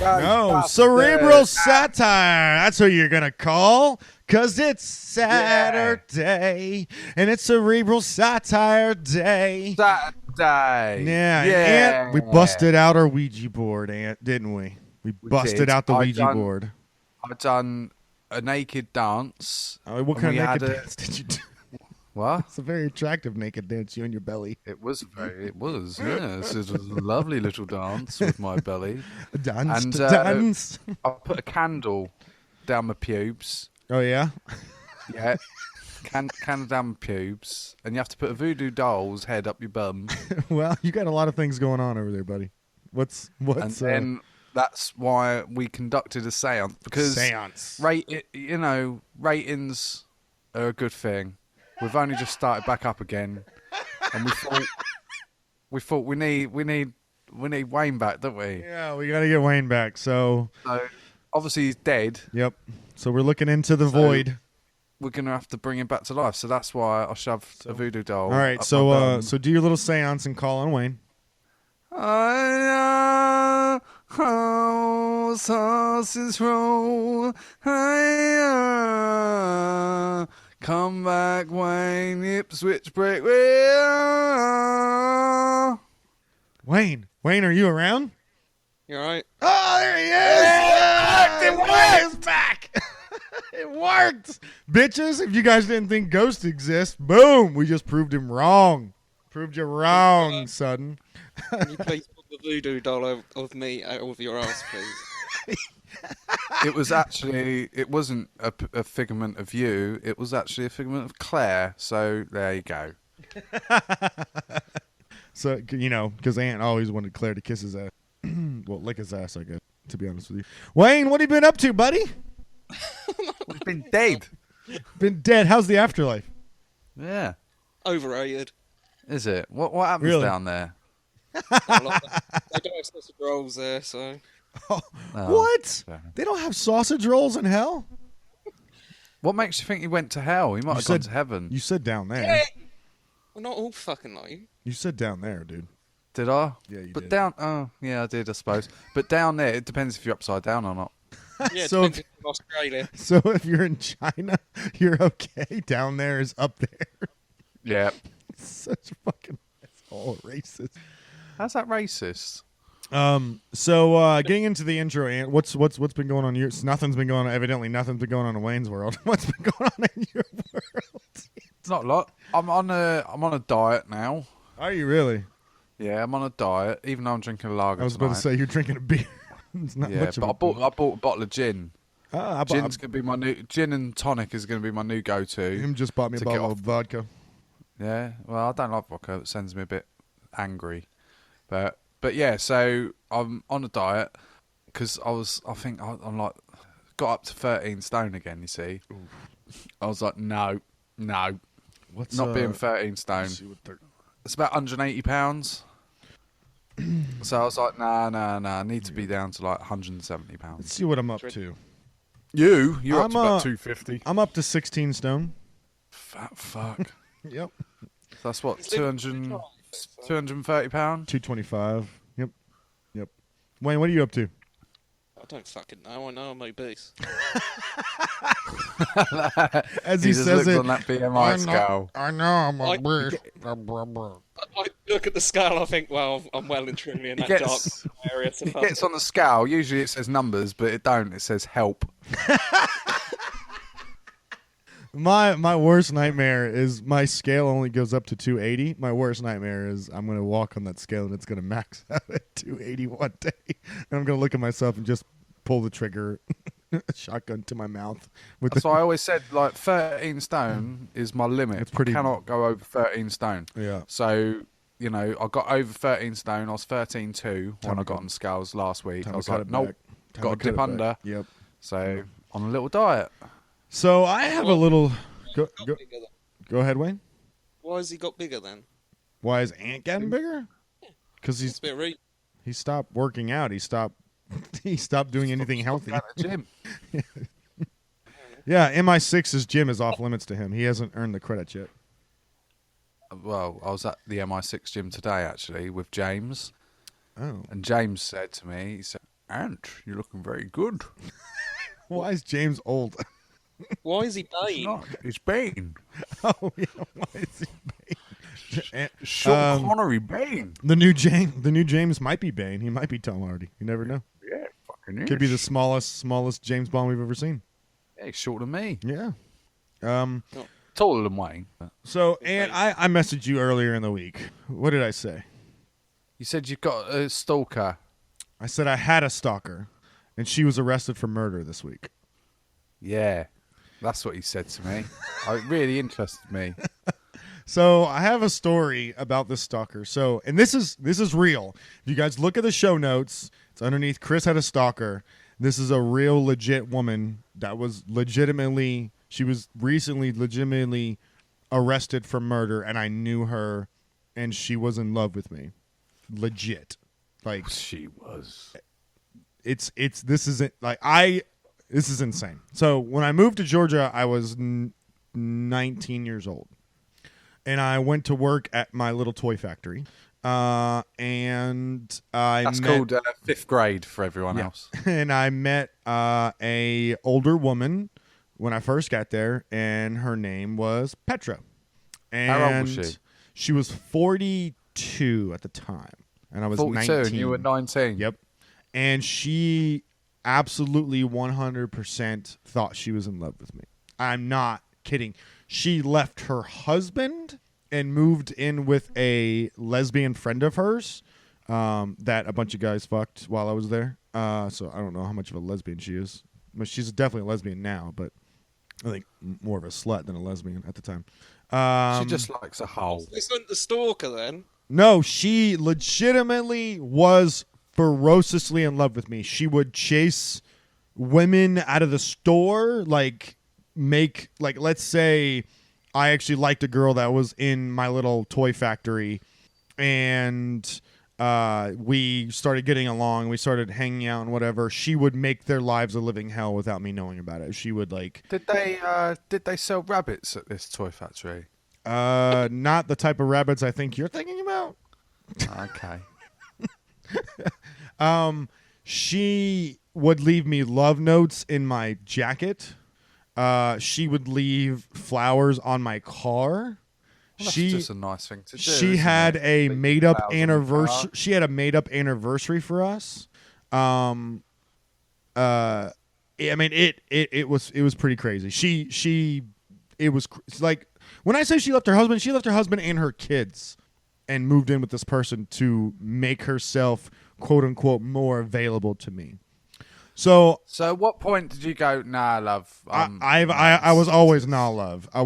No, Cerebral Satire. That's what you're going to call. Because it's Saturday. And it's Cerebral Satire Day. Saturday. Yeah. Yeah. And we busted out our Ouija board, Ant, didn't we? We busted out the Ouija board. I've done a naked dance. What kind of naked dance did you do? What? It's a very attractive naked dance, you and your belly. It was, yes. It was a lovely little dance with my belly. Dance. I put a candle down my pubes. Oh, yeah? Yeah. Candle down my pubes. And you have to put a voodoo doll's head up your bum. Well, you got a lot of things going on over there, buddy. What's and then that's why we conducted a seance. Because ratings are a good thing. We've only just started back up again, and we thought we need Wayne back, don't we? Yeah, we got to get Wayne back. So obviously he's dead. Yep. So we're looking into the void. We're gonna have to bring him back to life. So that's why I shoved a voodoo doll. All right. So do your little seance and call on Wayne. Sausage roll. Come back, Wayne, Ipswich brick. Wayne, are you around? You all right? Oh, there he is! It worked! It's back! It worked! Bitches, if you guys didn't think ghosts exist, boom! We just proved him wrong. Proved you wrong, son. Can you please put the voodoo doll of me out of your ass, please? It wasn't a figment of you. It was actually a figment of Claire. So there you go. So, because Aunt always wanted Claire to kiss his ass. Well, lick his ass, I guess, to be honest with you. Wayne, what have you been up to, buddy? We've been dead. Been dead. How's the afterlife? Yeah. Overrated. Is it? What happens down there? They don't have sausage rolls there, so... Oh, what? They don't have sausage rolls in hell? What makes you think he went to hell? He might have gone to heaven. You said down there. Yeah. Well, not all fucking like you. You said down there, dude. Did I? Yeah, you did. Down. Oh, yeah, I did, I suppose. But down there, it depends if you're upside down or not. Yeah, so depends if you're in Australia. So if you're in China, you're okay. Down there is up there. Yeah. Such a fucking asshole, racist. How's that racist? So getting into the intro, Ant, what's been going on? Nothing's been going on. Evidently, nothing's been going on in Wayne's world. What's been going on in your world? It's not a lot. I'm on a diet now. Are you really? Yeah, I'm on a diet. Even though I'm drinking a lager. I was about to say you're drinking a beer. It's not much but I bought a bottle of gin. Gin's gonna be my new gin and tonic is gonna be my new go-to. Him just bought me a bottle of vodka. Yeah, well, I don't like vodka. It sends me a bit angry, but yeah. So I'm on a diet because I'm like got up to 13 stone again. You see, oof. I was like, no, what's not being 13 stone. It's about 180 pounds. So I was like, nah. I need to be down to like 170 pounds. Let's see what I'm up to. You're up to about 250. I'm up to 16 stone. Fat fuck. Yep. That's what, 230 pounds? 225. Yep. Wayne, what are you up to? I don't fucking know. I know I'm obese. As he says it on that BMI scale. I know I'm obese. I look at the scale, I think, well, I'm well and truly in that dark area. He gets on the scale. Usually it says numbers, but it don't. It says help. My worst nightmare is my scale only goes up to 280. My worst nightmare is I'm going to walk on that scale and it's going to max out at 280 one day. And I'm going to look at myself and just pull the trigger, shotgun to my mouth. That's why I always said, like, 13 stone is my limit. I cannot go over 13 stone. Yeah. So, I got over 13 stone. I was 13.2 when I got on the scales last week. I was like, nope, got to dip under. Yep. So, on a little diet. So I have a little. Go ahead, Wayne. Why has he got bigger then? Why is Ant getting bigger? Because he stopped working out. He stopped doing anything healthy. At the gym. Yeah, MI6's gym is off limits to him. He hasn't earned the credits yet. Well, I was at the MI6 gym today actually with James. Oh. And James said to me, Ant, you're looking very good. Why is James old? Why is he It's Bane? not. It's Bane. Oh yeah, why is he Bane? Sean Connery Bane. The new James might be Bane. He might be Tom Hardy. You never know. Yeah, fucking is. Could be the smallest James Bond we've ever seen. Yeah, he's shorter than me. Yeah. Taller than Wayne. But So, and I messaged you earlier in the week. What did I say? you said you've got a stalker. I said I had a stalker, and she was arrested for murder this week. Yeah, that's what he said to me. It really interested me. So I have a story about this stalker. So, and this is real. If you guys look at the show notes, it's underneath. Chris had a stalker. This is a real legit woman that was legitimately. She was recently legitimately arrested for murder, and I knew her, and she was in love with me. Legit, like She was. it's this isn't like this is insane. So when I moved to Georgia, I was 19 years old, and I went to work at my little toy factory. And That's called 5th grade for everyone else. And I met a older woman when I first got there, and her name was Petra. And How old was she? She was 42 at the time, and I was 42 19. and you were 19. Yep. And she absolutely 100% thought she was in love with me. I'm not kidding. She left her husband and moved in with a lesbian friend of hers that a bunch of guys fucked while I was there. So I don't know how much of a lesbian she is. But she's definitely a lesbian now, but I think more of a slut than a lesbian at the time. She just likes a hole. This isn't the stalker then. No, she legitimately was ferociously in love with me. She would chase women out of the store, let's say I actually liked a girl that was in my little toy factory, and we started getting along. We started hanging out and whatever. She would make their lives a living hell without me knowing about it. She would Did they sell rabbits at this toy factory? not the type of rabbits I think you're thinking about. Okay. She would leave me love notes in my jacket. She would leave flowers on my car. Well, that's just a nice thing to do. She had a made up flowers on the anniversary. car. She had a made up anniversary for us. I mean, it was pretty crazy. It was like when I say she left her husband and her kids, and moved in with this person to make herself quote unquote more available to me. So at what point did you go, nah, love? I was always not love. I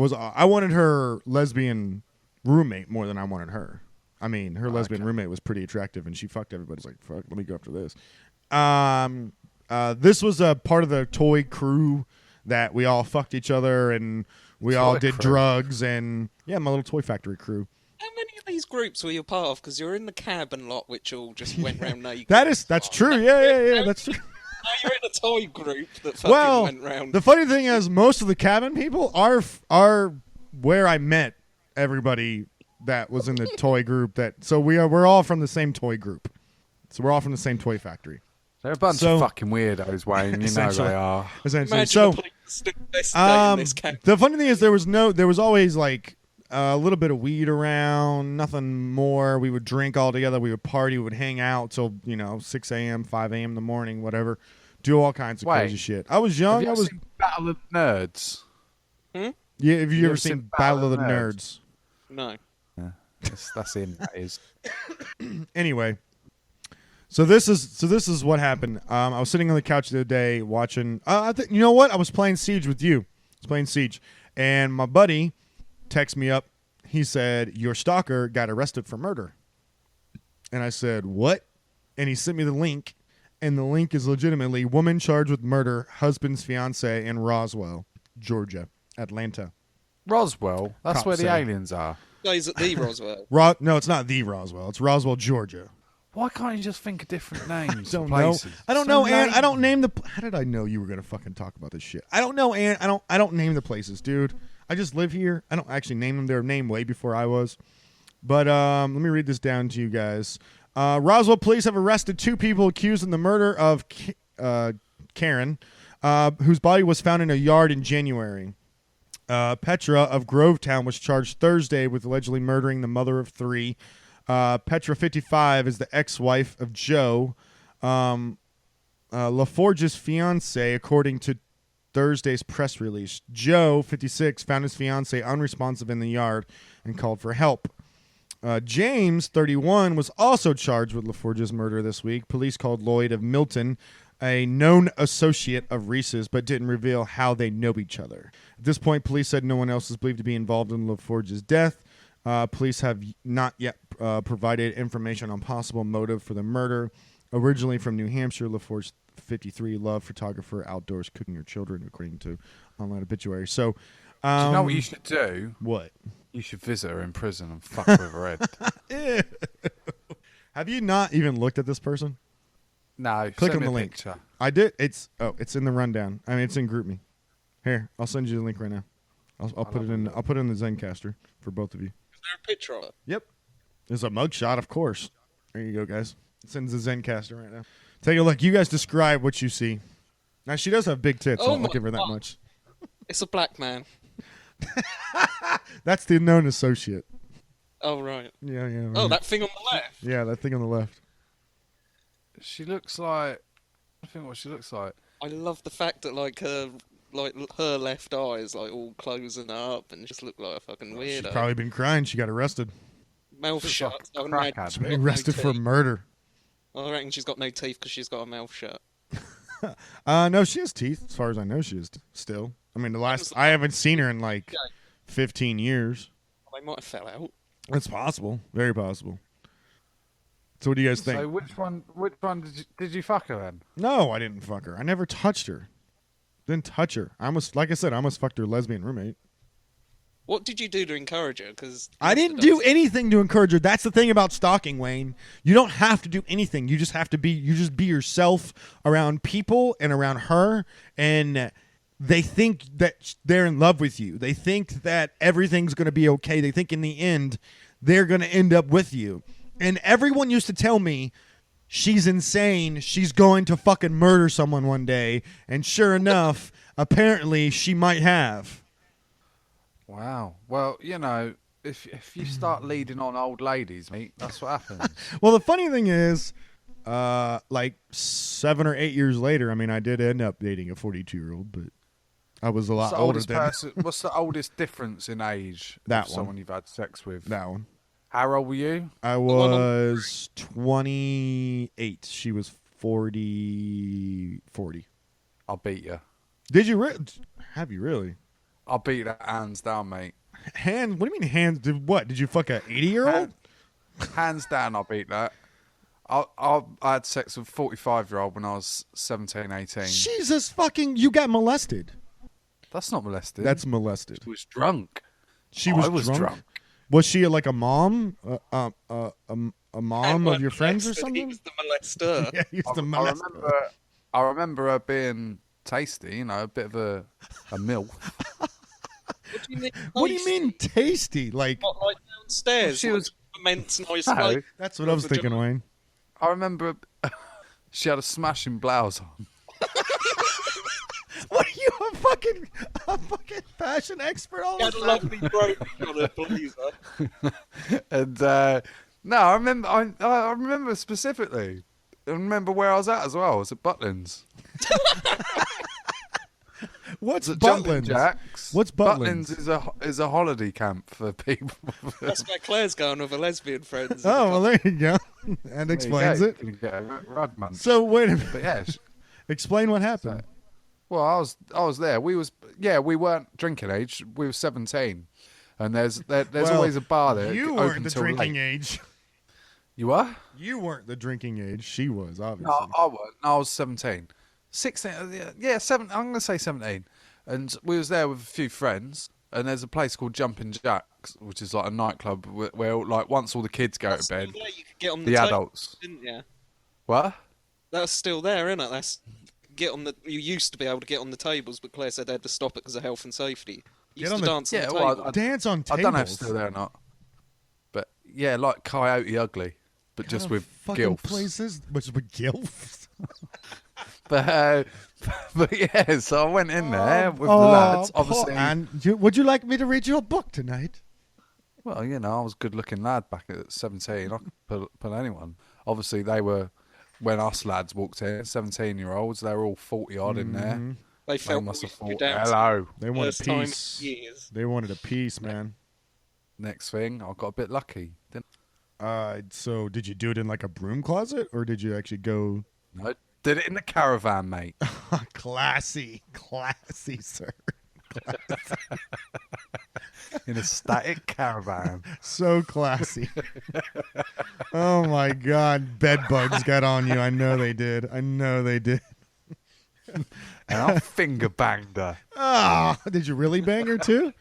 wanted her lesbian roommate more than I wanted her. I mean, her lesbian roommate was pretty attractive, and she fucked everybody. It's like, fuck, let me go after this. This was a part of the toy crew that we all fucked each other, and we all did drugs, and yeah, my little toy factory crew. How many of these groups were you part of? Because you're in the cabin lot, which all just went round naked. That's true. Yeah, that's true. Now you're in a toy group that fucking went round. The funny thing is, most of the cabin people are where I met everybody that was in the toy group. So we're all from the same toy group. So we're all from the same toy factory. They're a bunch of fucking weirdos, Wayne. You know they are. Essentially. Imagine So the police stood investigating this cabin. the funny thing is, there was always like a little bit of weed around, nothing more. We would drink all together. We would party. We would hang out till 6 a.m., 5 a.m. in the morning, whatever. Do all kinds of crazy shit. I was young. Have you ever seen Battle of the Nerds? Yeah. Have you ever seen Battle of the Nerds? No. Yeah, that's him. That is. Anyway, so this is what happened. I was sitting on the couch the other day watching. You know what? I was playing Siege with you. I was playing Siege, and my buddy texted me up. He said, "Your stalker got arrested for murder." And I said, "What?" And he sent me the link, and the link is legitimately woman charged with murder, husband's fiance in Roswell, Georgia, Atlanta. Roswell. That's Cops where the say. aliens are. No, he's at the Roswell. No, it's not the Roswell. It's Roswell, Georgia. Why can't you just think of different names? Don't for places? know. I don't know, Ann. I don't name the. How did I know you were gonna fucking talk about this shit? I don't know, Ann. I don't name the places, dude. I just live here. I don't actually name them. They were named way before I was. But let me read this down to you guys. Roswell police have arrested 2 people accused in the murder of Karen, whose body was found in a yard in January. Petra of Grovetown was charged Thursday with allegedly murdering the mother of 3. Petra, 55, is the ex-wife of Joe, LaForge's fiance, according to Thursday's press release. Joe, 56, found his fiance unresponsive in the yard and called for help. James, 31, was also charged with LaForge's murder this week. Police called Lloyd of Milton a known associate of Reese's, but didn't reveal how they know each other. At this point, police said no one else is believed to be involved in LaForge's death. Police have not yet provided information on possible motive for the murder. Originally from New Hampshire, LaForge, 53, loved photographer, outdoors, cooking her children, according to online obituary. So, do you know what you should do? What? You should visit her in prison and fuck with her head. Have you not even looked at this person? No, Click send on the me a link. picture. I did. It's in the rundown. I mean, it's in GroupMe. Here, I'll send you the link right now. I'll put it in. I'll put it in the Zencaster for both of you. Is there a picture of it? Yep. There's a mugshot, of course. There you go, guys. It's in the Zencaster right now. Take a look. You guys describe what you see. Now, she does have big tits. Oh I'll my give her that God. much. It's a black man. That's the known associate. Oh, right. Yeah, yeah. Right. Oh, that thing on the left. Yeah, that thing on the left. She looks like... I think what she looks like. I love the fact that her left eye is like all closing up and just look like a fucking She's weirdo. probably been crying. She got arrested. Mouth Looks shut. like I a imagine crackhead. she's got Arrested no for teeth. murder. I reckon she's got no teeth because she's got her mouth shut. No, she has teeth. As far as I know, she is still. I mean, I haven't seen her in like 15 years. They might have fell out. It's possible. Very possible. So what do you guys think? So which one did you fuck her then? No, I didn't fuck her. I never touched her. Didn't touch her. I almost fucked her lesbian roommate. What did you do to encourage her? Because I didn't do anything to encourage her. That's the thing about stalking, Wayne. You don't have to do anything. You just have to be. You just be yourself around people and around her, and they think that they're in love with you. They think that everything's going to be okay. They think in the end they're going to end up with you. And everyone used to tell me, she's insane. She's going to fucking murder someone one day. And sure enough, apparently she might have. Wow. Well, you know, if you start leading on old ladies, mate, that's what happens. Well, the funny thing is, like 7 or 8 years later, I mean, I did end up dating a 42-year-old, but I was a lot older than What's the oldest difference in age That of one. someone you've had sex with? that one. How old were you? I was 28. She was 40. I'll beat you. Did you? Have you really? I'll beat that hands down, mate. Hands? What do you mean hands? Did you fuck a 80-year-old? Hands down, I'll beat that. I had sex with a 45-year-old when I was 17, 18. Jesus fucking! You got molested. That's not molested. That's molested. She was drunk. She I was was drunk. Was she like a mom? A mom of And your friends or molested, something? He was the molester. Yeah, he was the molester. I remember her being tasty, you know, a bit of a MILF. What do you mean? What do you mean tasty? Like What, like downstairs? She like was- immense, nice. No. Like, that's what I was thinking, Wayne. I remember she had a smashing blouse on. What are you, a fucking fashion expert? All he of had a a sudden? lovely brooch on her blazer. And no, I remember. I remember specifically. I remember where I was at as well. I was at Butlins. What's At Jumping Butlins? Jacks. What's Butlins? is a holiday camp for people. That's where Claire's going with her lesbian friends. Oh, well, there you go. That explains it. You get a rad munch. So wait a minute. But yeah, Explain what happened. well, I was there. We weren't drinking age. We were 17, and there's Well, always a bar there. You open weren't the till drinking late. age. You were? You weren't the drinking age. She was, obviously. No, I weren't. No, I was 17. 16. Yeah, 7. I'm gonna say 17. And we was there with a few friends. And there's a place called Jumping Jacks, which is like a nightclub where like once all the kids go to bed, You could get on the table, adults. didn't you? What? That's still there, isn't it? That's get on the. You used to be able to get on the tables, but Claire said they had to stop it because of health and safety. You Get used on to the- dance on Yeah, the well, table. Dance on I tables. don't know if it's still there or not. But yeah, like Coyote Ugly. but just What with fucking gilfs. place is, which is with gilfs. But yeah, so I went in there with the lads. Obviously, and would you like me to read you a book tonight? well, you know, I was a good-looking lad back at 17. I could put anyone. Obviously, they were when us lads walked in, 17-year-olds. They were all 40-odd in there. They They felt must have you thought, down hello. They wanted first time in peace. years. They wanted a piece, man. Next thing, I got a bit lucky. Didn't So did you do it in like a broom closet, or did you actually go I? Did it in the caravan, mate. classy, sir? In a static caravan. So classy. Oh my God, bed bugs got on you. I know they did. And I finger banged her. Ah, did you really bang her too?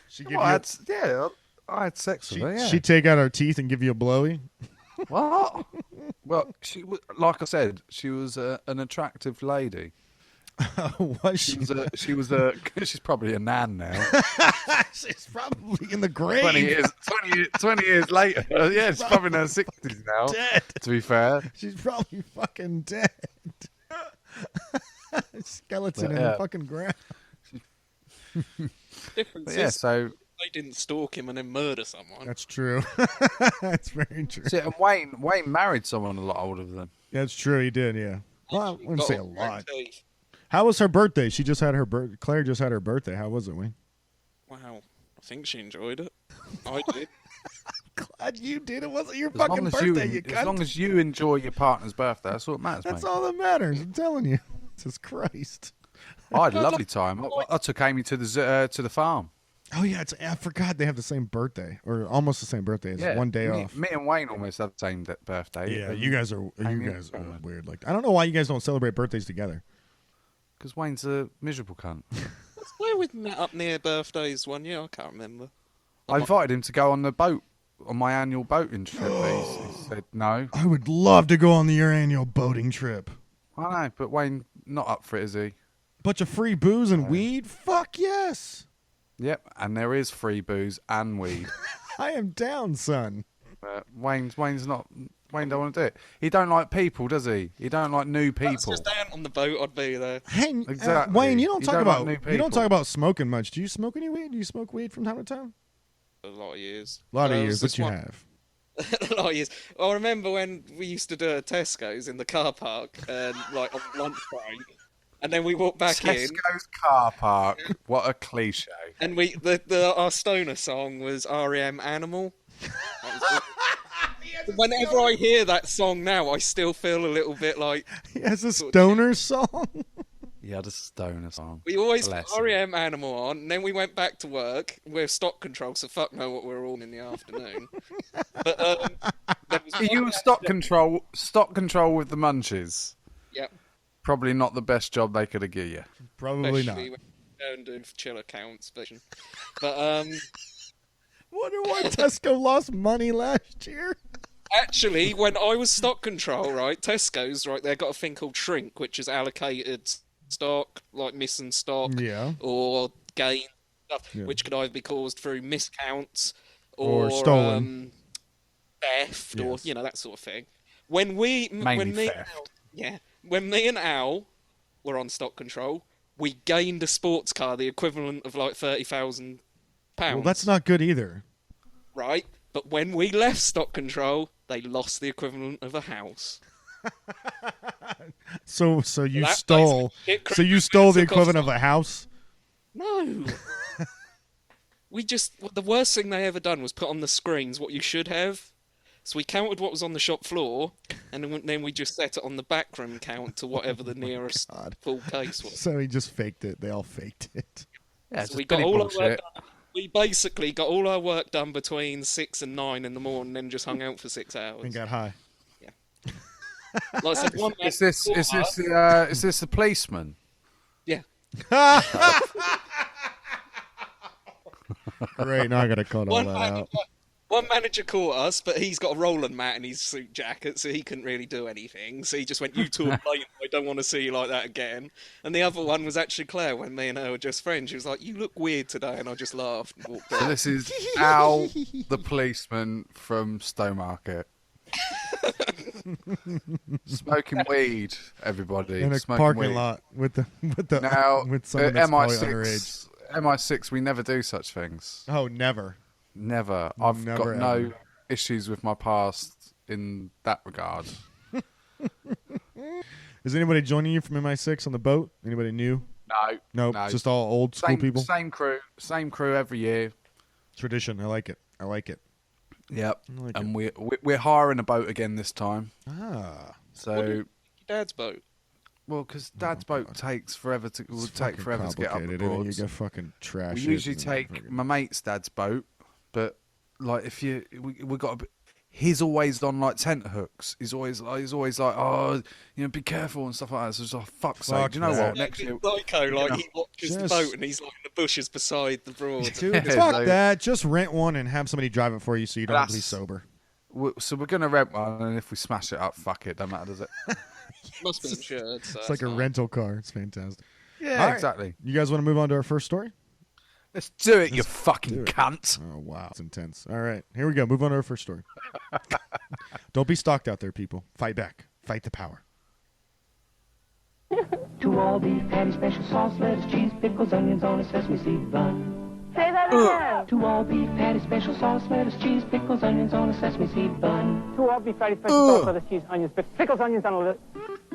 She give you. I had sex with her. Yeah. She take out her teeth and give you a blowy. What? Well, she was, like I said, she was an attractive lady. Was she? She's probably a nan now. She's probably in the grave. 20 years later. Yeah, she's probably in her 60s now. Dead. To be fair. She's probably fucking dead. Skeleton in the fucking ground. Difference But yeah, is so they didn't stalk him and then murder someone. That's true. That's very true. see, and Wayne married someone a lot older than them. That's true. He did. Yeah. Well, I wouldn't Got say a all right lot. teeth. How was her birthday? She just had her Claire just had her birthday. How was it, Wayne? Wow, I think she enjoyed it. I did. Glad you did. It wasn't your As long fucking as birthday, you, you as cunt. long as you enjoy your partner's birthday, that's all that matters, That's mate. all that matters. I'm telling you. Jesus Christ. I had a lovely time. I took Amy to the farm. Oh yeah, I forgot they have the same birthday, or almost the same birthday. It's one day off. Me and Wayne almost had the same birthday. Yeah, you guys are Amy weird. Like I don't know why you guys don't celebrate birthdays together. Because Wayne's a miserable cunt. That's where we met up near birthdays one year. I can't remember. I invited him to go on the boat, on my annual boating trip. But he said no. I would love to go on your annual boating trip. I know, but Wayne not up for it, is he? Bunch of free booze and weed? Fuck yes. Yep, and there is free booze and weed. I am down, son. But Wayne's not. Wayne don't want to do it. He don't like people, does he? He don't like new That's people. just down on the boat. I'd be there. Hey, Exactly. Wayne, you don't You talk don't about like new you don't people. talk about smoking much. Do you smoke any weed? Do you smoke weed from time to time? A lot of years. A lot of There years, was but you this have. a lot of years. I remember when we used to do a Tesco's in the car park, like on lunch break, and then we walked back in, Tesco's car park. What a cliche. and our stoner song was REM Animal. That was Whenever I hear that song now, I still feel a little bit like He has a stoner song. He had a stoner song. we always put Bless him. REM Animal on, and then we went back to work. We're stock control, so fuck know what we're all in the afternoon. But there was Are you one a stock control with the munchies? Yep. Probably not the best job they could have given you. Probably not. Especially when we're doing chiller counts, but Wonder why Tesco lost money last year. actually, when I was stock control, right, Tesco's, right, they've got a thing called shrink, which is allocated stock, like missing stock, Yeah. or gain stuff, Yeah. which could either be caused through miscounts Or stolen. theft, or Yes. that sort of thing. When me theft. when me and Al were on stock control, we gained a sports car, the equivalent of like £30,000. Well, that's not good either. Right, but when we left stock control, they lost the equivalent of a house. So you That stole. place was shit So you creek. stole the Took off equivalent of stock. a house. No. The worst thing they ever done was put on the screens what you should have. So we counted what was on the shop floor, and then we just set it on the backroom count to whatever the nearest God. full case was. So he just faked it. They all faked it. Yeah, So we basically got all our work done between 6 and 9 in the morning, and just hung out for 6 hours. And got high. Like I said, one man Is this the policeman? Yeah. Great. Now I gotta cut all One that man, out. One manager caught us, but he's got a rolling mat in his suit jacket, so he couldn't really do anything. So he just went, "You two are late. I don't want to see you like that again." And the other one was actually Claire when me and her were just friends. She was like, "You look weird today," and I just laughed and walked So off. this is Al, the policeman from Stowmarket. Smoking weed, everybody. In a Smoking parking weed. lot with Now, someone that's probably underage. MI6, we never do such things. Oh, never. Never. I've Never, got no ever. issues with my past in that regard. Is anybody joining you from MI6 on the boat? Anybody new? No. Nope. No. Just all old school people. Same crew every year. Tradition. I like it. Yep. I like And we're hiring a boat again this time. Ah. So, Your dad's boat. well, because Dad's boat takes forever to It's take fucking forever to get up the complicated, isn't it? boards. You go fucking trash. We it usually and take fucking- my mate's dad's boat, but like if we got a bit, he's always on like tent hooks. He's always like, oh, be careful and stuff like that. So it's like, fuck's sake. Fuck Do you know that. what? Next year, Psycho, like know, he watches the just- boat and he's like in the bushes beside the broad. Dude, Yeah, fuck so- that. Just rent one and have somebody drive it for you so you don't have to be That's- sober. so we're gonna rent one, and if we smash it up, fuck it, don't matter, does it? Must be insured. So It's like a fine. rental car. It's fantastic. Yeah, All right. exactly. You guys want to move on to our first story? Let's do it, you do fucking it. cunt. Oh, wow. It's intense. All right. Here we go. Move on to our first story. Don't be stalked out there, people. Fight back. Fight the power. To all beef patty, special sauce, lettuce, cheese, pickles, onions on a sesame seed bun. Say that again. To all beef patty, special sauce, lettuce, cheese, pickles, onions on a sesame seed bun. Two all beef fatty, special sauce, lettuce, cheese, onions, pickles, onions on a little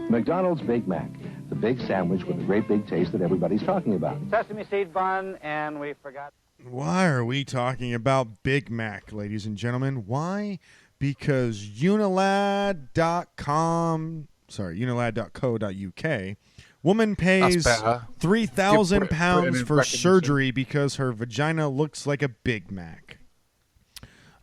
McDonald's Big Mac, the big sandwich with the great big taste that everybody's talking about. sesame seed bun, and we forgot. Why are we talking about Big Mac, ladies and gentlemen? Why? Because unilad.co.uk, woman pays That's better. £3,000 Put it in for recognition. surgery because her vagina looks like a Big Mac.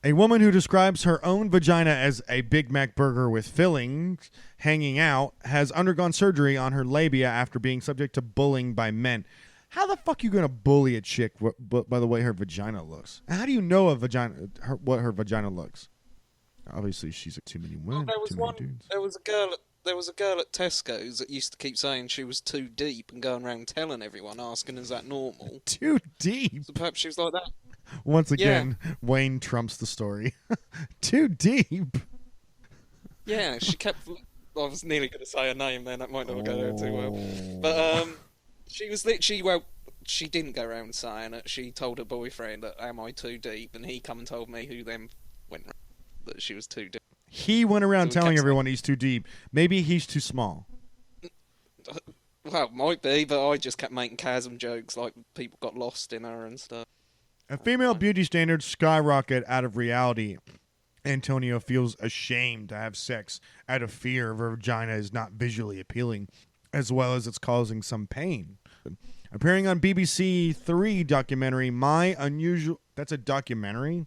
A woman who describes her own vagina as a Big Mac burger with fillings hanging out has undergone surgery on her labia after being subject to bullying by men. How the fuck you gonna bully a chick by the way her vagina looks? How do you know what her vagina looks? Obviously, she's too many women, There was too many dudes. There was a girl at Tesco's that used to keep saying she was too deep and going around telling everyone, asking, "Is that normal?" Too deep. So perhaps she was like that. Once again, Wayne trumps the story. Too deep. Yeah, she kept. I was nearly going to say her name then. That might not go down too well. But she was literally she didn't go around saying it. She told her boyfriend that am I too deep, and he come and told me who then went round that she was too deep. He went around So we telling kept- everyone he's too deep. Maybe he's too small. Well, might be, but I just kept making chasm jokes like people got lost in her and stuff. A female beauty standards skyrocket out of reality. Antonio feels ashamed to have sex out of fear of her vagina is not visually appealing, as well as it's causing some pain. Appearing on BBC Three documentary, My Unusual... That's a documentary?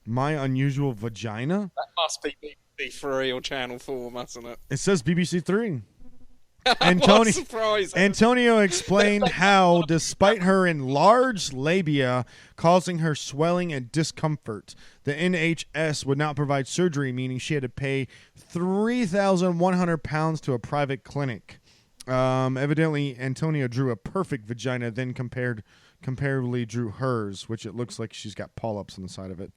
My Unusual Vagina? That must be BBC 3 or Channel 4, mustn't it? It says BBC Three. What surprise! Antonio explained how, despite her enlarged labia causing her swelling and discomfort, the NHS would not provide surgery, meaning she had to pay £3,100 to a private clinic. Evidently, Antonio drew a perfect vagina, then comparably drew hers, which it looks like she's got polyps on the side of it.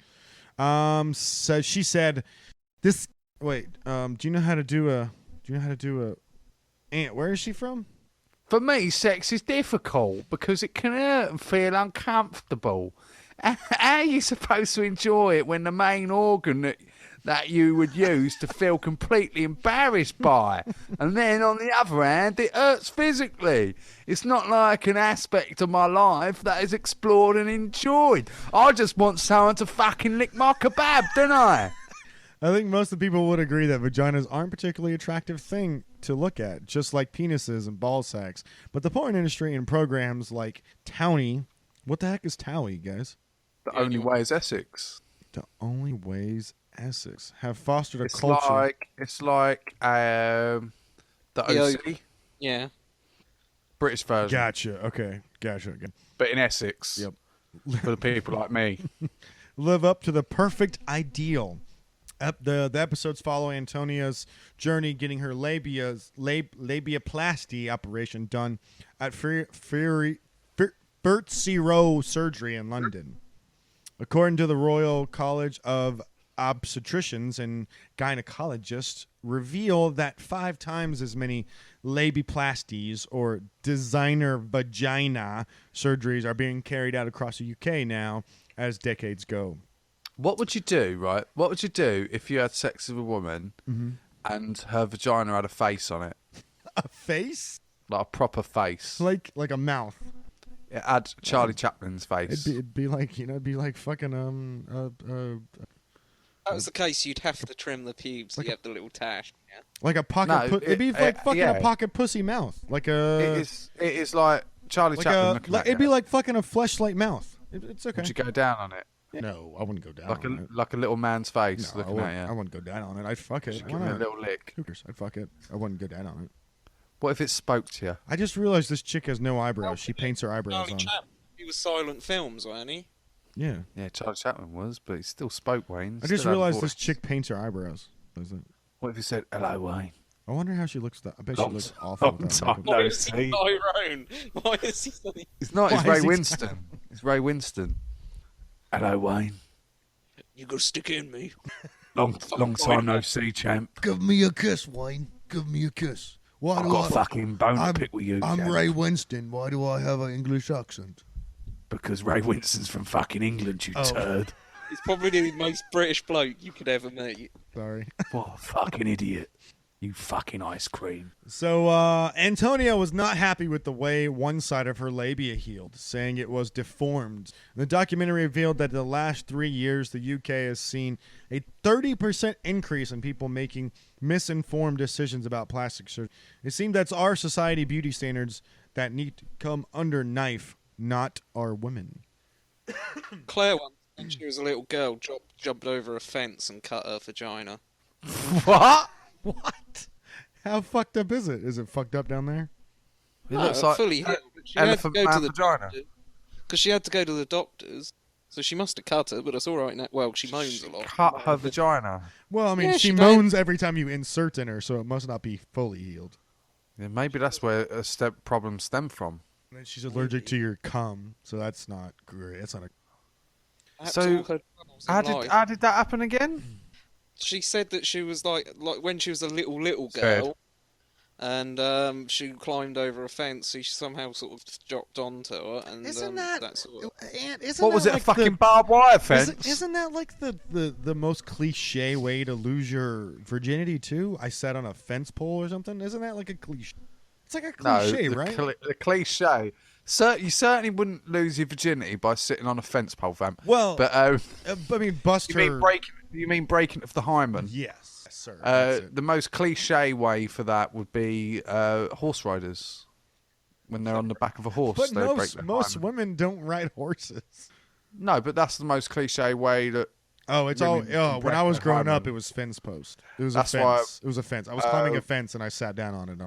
So she said, "This. Wait. Do you know how to do a? Aunt, where is she from? For me, sex is difficult because it can hurt and feel uncomfortable. How are you supposed to enjoy it when the main organ that you would use to feel completely embarrassed by? And then on the other hand, it hurts physically. It's not like an aspect of my life that is explored and enjoyed. I just want someone to fucking lick my kebab, don't I? I think most of the people would agree that vaginas aren't a particularly attractive thing to look at, just like penises and ball sacks. But the porn industry and programs like Townie, what the heck is Towie, guys? The only way is Essex. The Only Ways Essex have fostered a It's culture. it's like the OC, Yeah. British version, Gotcha. Okay. Gotcha. but in Essex. Yep. For the people like me. live up to the perfect ideal. The episodes follow Antonia's journey getting her labiaplasty operation done at Burtsiro Surgery in London. According to the Royal College of Obstetricians and Gynecologists, reveal that 5 times as many labiaplasties or designer vagina surgeries are being carried out across the UK now as decades go. What would you do, right? What would you do if you had sex with a woman and her vagina had a face on it? A face? Like a proper face. Like a mouth. It had Charlie Chaplin's face. It'd be like, it'd be like fucking If that was the case, you'd have to trim the pubes. You have the little tash. Yeah. like a pocket. No, It'd be like fucking yeah. a pocket pussy mouth. Like a. It is like Charlie Chaplin looking at It'd be you. like fucking a fleshlight mouth. It's okay. Would you go down on it? No, I wouldn't go down Like on it. a little man's face No, looking at I you. wouldn't go down on it. I'd fuck it. Just Why give me a not? little lick. Who cares? I'd fuck it. I wouldn't go down on it. What if it spoke to you? I just realized this chick has no eyebrows. She paints her eyebrows Charlie on. Chaplin, he was silent films, wasn't he? Yeah. Yeah, Charlie Chaplin was, but he still spoke, Wayne. I just Still had a realized voice. this chick paints her eyebrows. What if he said, "Hello, Wayne"? I wonder how she looks. I bet Long she looks awful. long without time. makeup. Why No, is he see. Tyrone? Why is he so... It's not. It's Why Ray is he- Winston. It's Ray Winston. Hello, Wayne. You got to stick in me. Long time no see, champ. Give me a kiss, Wayne. Give me a kiss. Why I've got a fucking bone to pick with you, I'm champ. Ray Winston. Why do I have an English accent? Because Ray Winston's from fucking England, you turd. He's probably the most British bloke you could ever meet. Sorry. What a fucking idiot. You fucking ice cream. So, Antonia was not happy with the way one side of her labia healed, saying it was deformed. The documentary revealed that in the last 3 years, the UK has seen a 30% increase in people making misinformed decisions about plastic surgery. It seemed that's our society beauty standards that need to come under knife, not our women. Claire once, when she was a little girl, jumped over a fence and cut her vagina. What? What? How fucked up is it? Is it fucked up down there? It looks like fully healed. But she had to elephant go to man the vagina. because she had to go to the doctors. So she must have cut her, but it's all right now. Well, she moans a lot. Cut her vagina. Well, I mean, Yeah, she she moans every time you insert in her, so it must not be fully healed. Yeah, maybe that's where a problem stemmed from. And then she's allergic to your cum, so that's not great. That's not a. Perhaps So, all her troubles in life. How did that happen again? She said that she was like when she was a little Scared. girl, and she climbed over a fence. She somehow sort of dropped onto her, and Isn't that sort of... Isn't What was that it, like a fucking barbed wire fence? Isn't that like the most cliche way to lose your virginity too? I sat on a fence pole or something. Isn't that like a cliche? It's like a cliche, the right? The cliche. You certainly wouldn't lose your virginity by sitting on a fence pole, fam. Well, But I mean, bust you her. mean breaking of the hymen? Yes, sir. That's it. The most cliche way for that would be horse riders. When they're on the back of a horse, But they break most their most hymen. women don't ride horses. No, but that's the most cliche way that. Oh, it's Women all. can When I break was their growing up, hymen. it was fence post. It was That's a why- fence. It was a fence. I was climbing a fence and I sat down on it.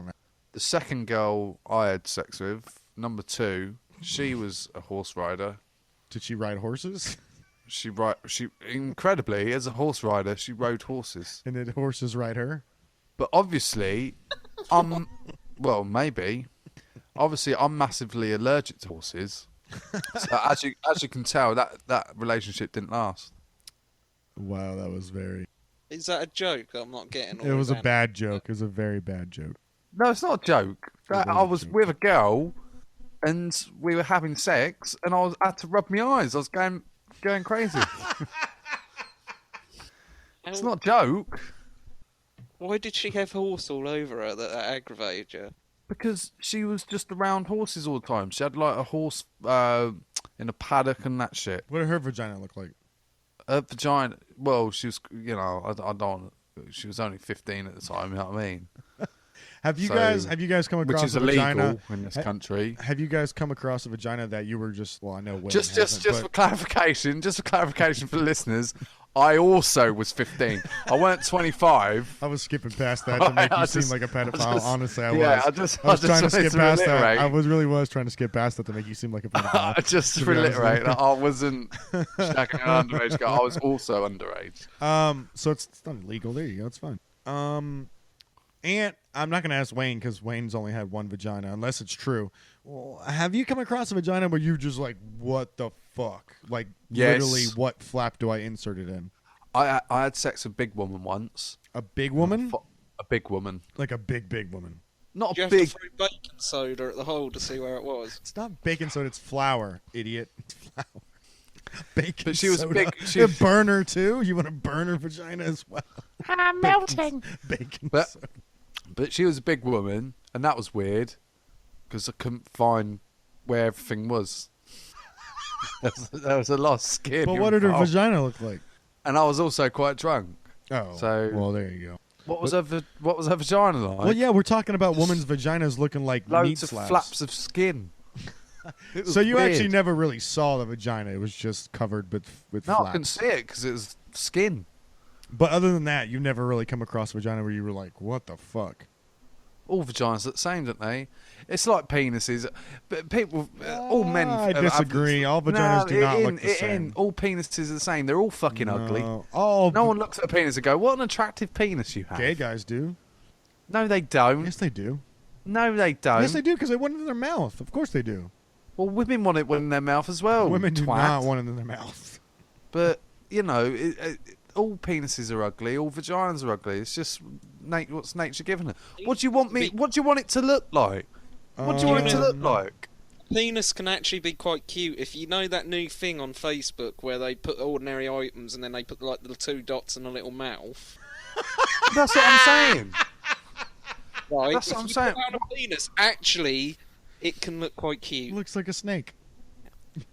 The second girl I had sex with, number 2, she was a horse rider. Did she ride horses? She incredibly, as a horse rider, she rode horses. And did horses ride her? But obviously, well, maybe. Obviously, I'm massively allergic to horses. So as you can tell, that relationship didn't last. Wow, that was very. Is that a joke? I'm not getting. It was a bad joke. It was a very bad joke. No, it's not a joke. I was with a girl, and we were having sex, and I had to rub my eyes. I was going crazy. It's not a joke. Why did she have horse all over her that aggravated you? Because she was just around horses all the time. She had like a horse in a paddock and that shit. What did her vagina look like? Her vagina. Well, she was. I don't. She was only 15 at the time. You know what I mean? Have you So- guys come across Which is a illegal vagina? in this country. Have you guys come across a vagina that you were just? Well, I know women Just hasn't, for clarification, for the listeners, I also was 15. I weren't 25. I was skipping past that to make you seem like a pedophile. Honestly, I was. I was trying to wanted skip past that. reiterate. I was trying to skip past that to make you seem like a pedophile. Just to to be honest with reiterate, you. that I wasn't shagging an underage girl. I was also underage. So it's not illegal. There you go. It's fine. And I'm not going to ask Wayne because Wayne's only had one vagina, unless it's true. Well, have you come across a vagina where you're just like, what the fuck? Like, Yes. literally, what flap do I insert it in? I had sex with a big woman once. A big woman? A big woman. Like a big woman. Not You a have big. to throw baking soda at the hole to see where it was. It's not baking soda, it's flour, idiot. It's flour. Baking But she was soda. big- she- A burner, too? You want to burn her vagina as well? I'm melting. Baking But- soda. But she was a big woman, and that was weird because I couldn't find where everything was. There was a lot of skin. But what did her involved. vagina look like? And I was also quite drunk. Oh, So- well, there you go. What was her vagina like? Well, yeah, we're talking about women's vaginas looking like meat Loads of slabs. flaps of skin. It was So you weird. actually never really saw the vagina; it was just covered with No, I flaps. couldn't see it because it was skin. But other than that, you never really come across a vagina where you were like, "What the fuck?" All vaginas are the same, don't they? It's like penises. But people, all men. I have- disagree. All vaginas do not look the same. All penises are the same. They're all fucking ugly. Oh, No one looks at a penis and go, "What an attractive penis you have." gay guys do. No, they don't. Yes, they do. No, they don't. Yes, they do because they want it in their mouth. Of course, they do. Well, women want it in their mouth as well. Women do twat. not want it in their mouth. But you know, all penises are ugly. All vaginas are ugly. It's just what's nature given it. What do you want me? What do you want it to look like? What do you want it to look like? Penis can actually be quite cute. If you know that new thing on Facebook where they put ordinary items and then they put like the two dots and a little mouth. That's what I'm saying. Right? That's what if I'm you saying. put down a penis, actually, it can look quite It cute. looks like a snake.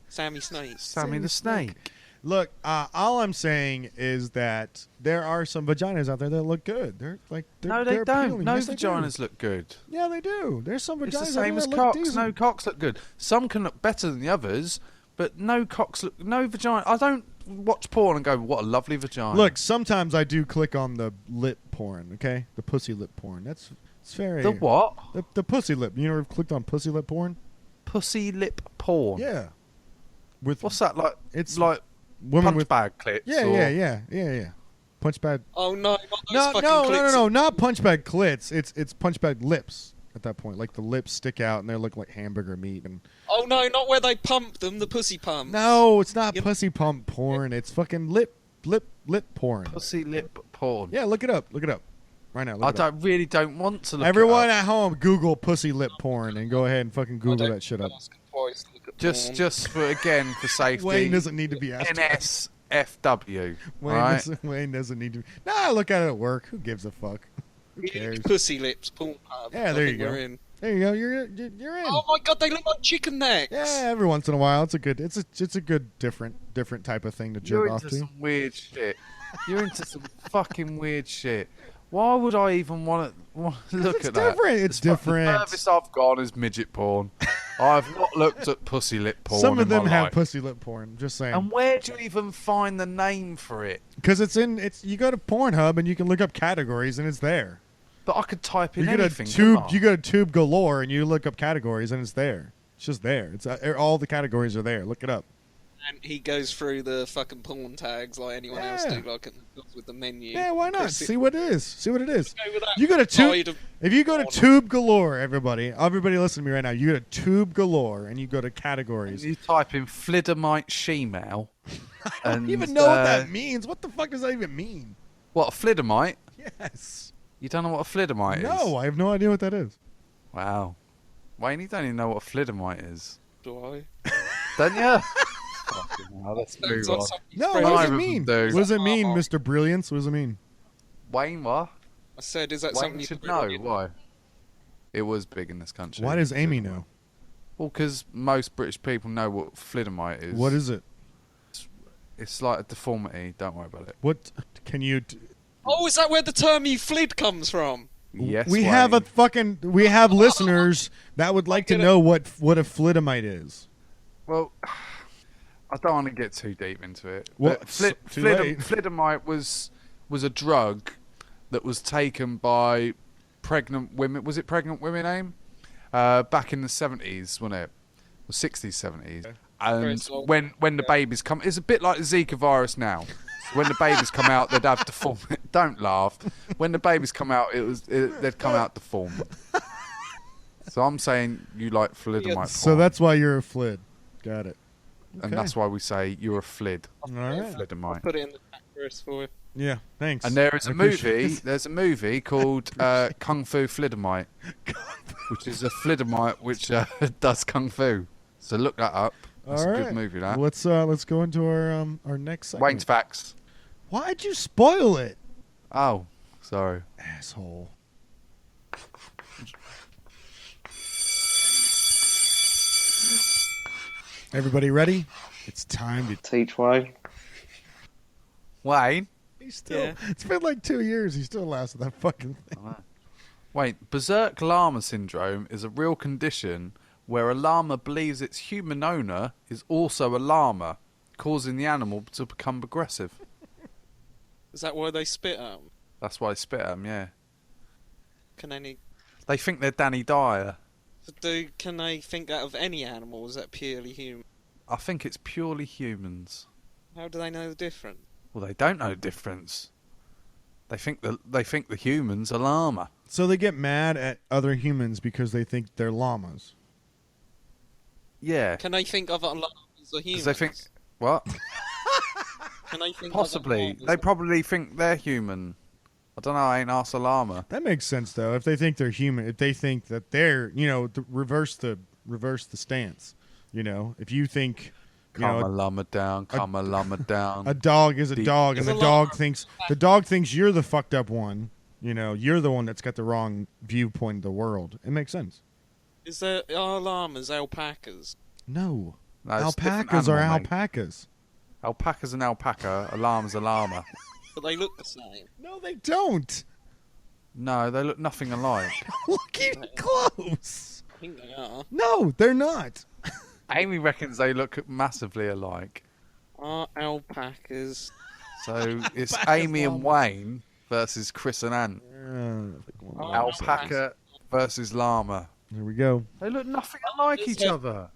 Sammy Snake. Sammy the Snake. Look, all I'm saying is that there are some vaginas out there that look good. They're like No, they they're don't. appealing. No Yes, they do. vaginas look good. Yeah, they do. There's some vaginas It's the out same there as that look cocks. decent. No cocks look good. Some can look better than the others, but no cocks look. No vagina. I don't watch porn and go, "What a lovely vagina." Look, sometimes I do click on the lip porn. Okay, the pussy lip porn. It's very the what? The pussy lip. You ever clicked on pussy lip porn? Pussy lip porn. Yeah. With What's that like? It's like women punch with bag clips. yeah, or- yeah. Punch bag. Oh no, not those No, fucking no, clits. not punch bag clits. It's punch bag lips. At that point, like the lips stick out and they look like hamburger meat. And Oh no, not where they pump them, the pussy pump. no, it's not You- pussy pump porn. It's fucking lip porn. Pussy lip porn. Yeah, look it up. Look it up. Right now. Look I it up. don't want to look. Everyone it up. at home, Google pussy lip porn and go ahead and fucking Google that shit up. Just for again for safety. Wayne doesn't need to be asked. NSFW. Wayne, Right? Wayne doesn't need to. Nah, look at it at work. Who gives a fuck? Who cares? Pussy lips, porn pub. Yeah, I there think you go. we're in. There you go. You're in. Oh my god, they look like chicken necks. Yeah, every once in a while, it's a good different type of thing to jerk You're off into to. some weird shit. You're into some fucking weird shit. Why would I even want to look it's at that? different. It's different. The furthest I've gone is midget porn. I've not looked at pussy lip porn. Some of in my them have life. pussy lip porn. Just saying. And where do you even find the name for it? Because you go to Pornhub and you can look up categories and it's there. But I could type in You go anything. to tube. couldn't I? You go to Tube Galore and you look up categories and it's there. It's just there. It's all the categories are there. Look it up. And he goes through the fucking porn tags like anyone else Yeah. do, like with the menu. Yeah, why not? Press it. See what it is. See what it is. Go with that You go to side Tube. of If you go to porn. Tube Galore, everybody listen to me right now. You go to Tube Galore and you go to categories. You type in Flidamite shemale. I don't even know what that means. What the fuck does that even mean? What, a Flidamite? Yes. You don't know what a Flidamite is? No, I have no idea what that is. Wow. Wayne, you don't even know what a Flidamite is. Do I? Don't you? Fucking hell, let's move Sounds like on. somebody's No, friend. what does Neither it of mean? them do. What does it mean, Mr. Brilliance? What does it mean? Wayne, what? I said, is that something Wayne you should put know. on? Why? It was big in this country. Why does Amy know? Well, because most British people know what Flidamite is. What is it? It's like a deformity. Don't worry about it. What can you? Oh, is that where the term you flid comes from? Yes, we Wayne. have listeners that would like to get it. know what a flidomite is. Well, I don't want to get too deep into it. What? But Too late. Thalidomide was a drug that was taken by pregnant women. Was it pregnant women, AIM? Back in the 70s, wasn't it? Or 60s, 70s. And when the babies come... It's a bit like the Zika virus now. When the babies come out, they'd have deformed... Don't laugh. When the babies come out, they'd come out deformed. So I'm saying you like thalidomide. So that's why you're a flid. Got it. And that's why we say you're a flid. All right. Thalidomide. Put it in the chat first for you. Yeah, thanks. And there is I a appreciate movie. it. There's a movie called Kung Fu Thalidomide, which is a thalidomide which does kung fu. So look that up. That's All a right. good movie. That. Let's go into our next segment. Wayne's facts. Why'd you spoil it, Oh, sorry. asshole? Everybody ready? It's time to Teach Wayne. Wayne. He's still. Yeah. It's been like 2 years. He still lasted that fucking thing. Wait, berserk llama syndrome is a real condition where a llama believes its human owner is also a llama, causing the animal to become aggressive. Is that why they spit at 'em? That's why they spit at them, yeah. Can any... They think they're Danny Dyer. Can they think that of any animal? Or is that purely human? I think it's purely humans. How do they know the difference? Well, they don't know the difference. They think the humans are llama. So they get mad at other humans because they think they're llamas. Yeah. Can they think other llamas are humans? Because they think... What? Can they think Possibly. Other They llamas probably think they're human. I don't know, I ain't asked a llama. That makes sense though. If they think they're human, if they think that they're, reverse the stance. If you think, Come a llama down, come a llama down. a dog is a dog, and Is the a dog llama- thinks you're the fucked up one. You're the one that's got the wrong viewpoint of the world. It makes sense. Are llamas alpacas? No, No, it's a different alpacas are animal, mate. alpacas. Alpaca's an alpaca, a llama's a llama. But they look the same. No, they don't. No, they look nothing alike. Looking close. I think they are. No, they're not. Amy reckons they look massively alike. Are alpacas... So it's Amy and Wayne versus Chris and Ant. Alpaca versus llama. There we go. They look nothing alike each other.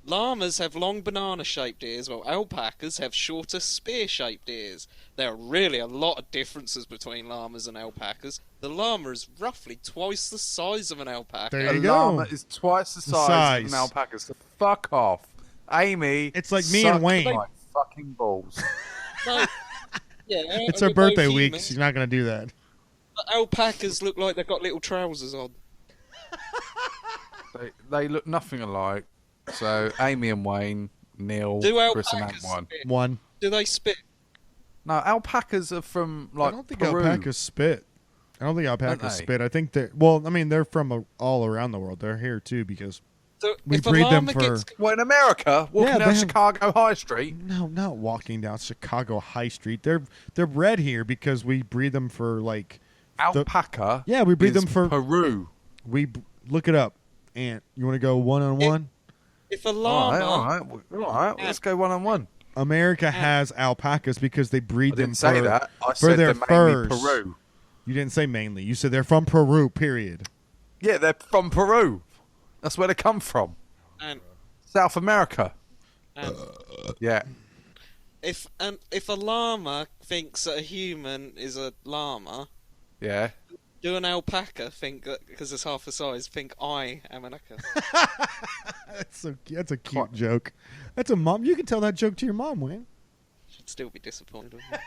Llamas have long banana-shaped ears, while alpacas have shorter spear-shaped ears. There are really a lot of differences between llamas and alpacas. The llama is roughly twice the size of an alpaca. There A you go. llama is twice the size of an size. alpaca. So fuck off. Amy. It's like me and suck Wayne. my fucking balls. No, yeah, It's they're her birthday both week. humans, She's not going to do that. but alpacas look like they've got little trousers on. They look nothing alike. So Amy and Wayne, Neil, Do Chris and Ant alpacas won. spit? One. Do they spit? No, alpacas are from like I don't think Peru. alpacas spit. I don't think alpacas they? spit. I think they're... Well, I mean, they're from all around the world. They're here, too, because... So We if a breed them llama for- gets... Well, in America, walking Yeah, down they have- Chicago High Street. No, not walking down Chicago High Street. They're bred here because we breed them for, like... Alpaca. Yeah, we breed is them for... Peru. Look it up. Ant, you want to go one-on-one? If a llama... All right. Let's go 1-on-1. America has alpacas because they breed I them didn't say for, that. I for said their they're mainly furs. Peru. You didn't say mainly. You said they're from Peru, period. Yeah, they're from Peru. That's where they come from. And, South America. and Yeah. if a llama thinks that a human is a llama, Yeah. do an alpaca think that, because it's half the size, think I am an alpaca? That's a cute joke. That's a mom. You can tell that joke to your mom, Wayne. Should still be disappointed with me.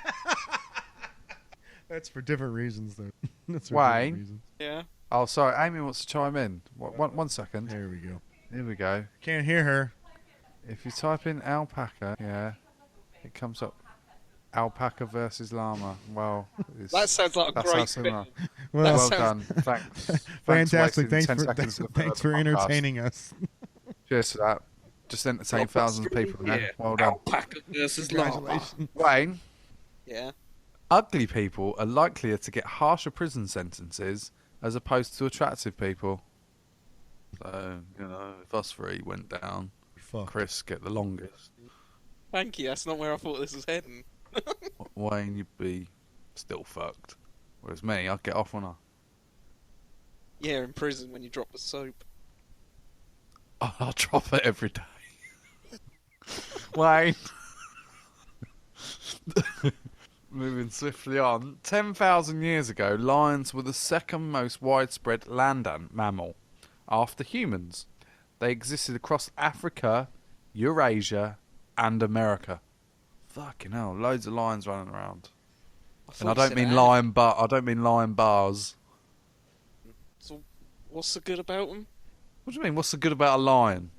That's for different reasons, though. That's for Wayne? different reasons. Yeah. Oh, sorry. Amy wants to chime in. One second. There we go. Here we go. Can't hear her. If you type in alpaca, yeah, it comes up. Alpaca versus llama. Well, That sounds like a that's how great similar. bit. Well, That Well sounds- done. Thanks. fantastic. Thanks Thanks for wasting 10 seconds of the thanks for podcast. entertaining us. Cheers to that. Just entertain thousands of people now. Yeah. Well done. Alpaca versus llama. Congratulations. Wayne, Yeah. ugly people are likelier to get harsher prison sentences as opposed to attractive people. So, if us three went down, Fuck. Chris get the longest. Thank you. That's not where I thought this was heading. Wayne, you'd be still fucked. Whereas me, I'd get off on her. Yeah, in prison when you drop the soap. I'll drop it every day. Wayne. Moving swiftly on. 10,000 years ago, lions were the second most widespread land mammal after humans. They existed across Africa, Eurasia, and America. Fucking hell, loads of lions running around. And I don't mean lion, but I don't mean lion bars. So, what's so good about them? What do you mean? What's so good about a lion?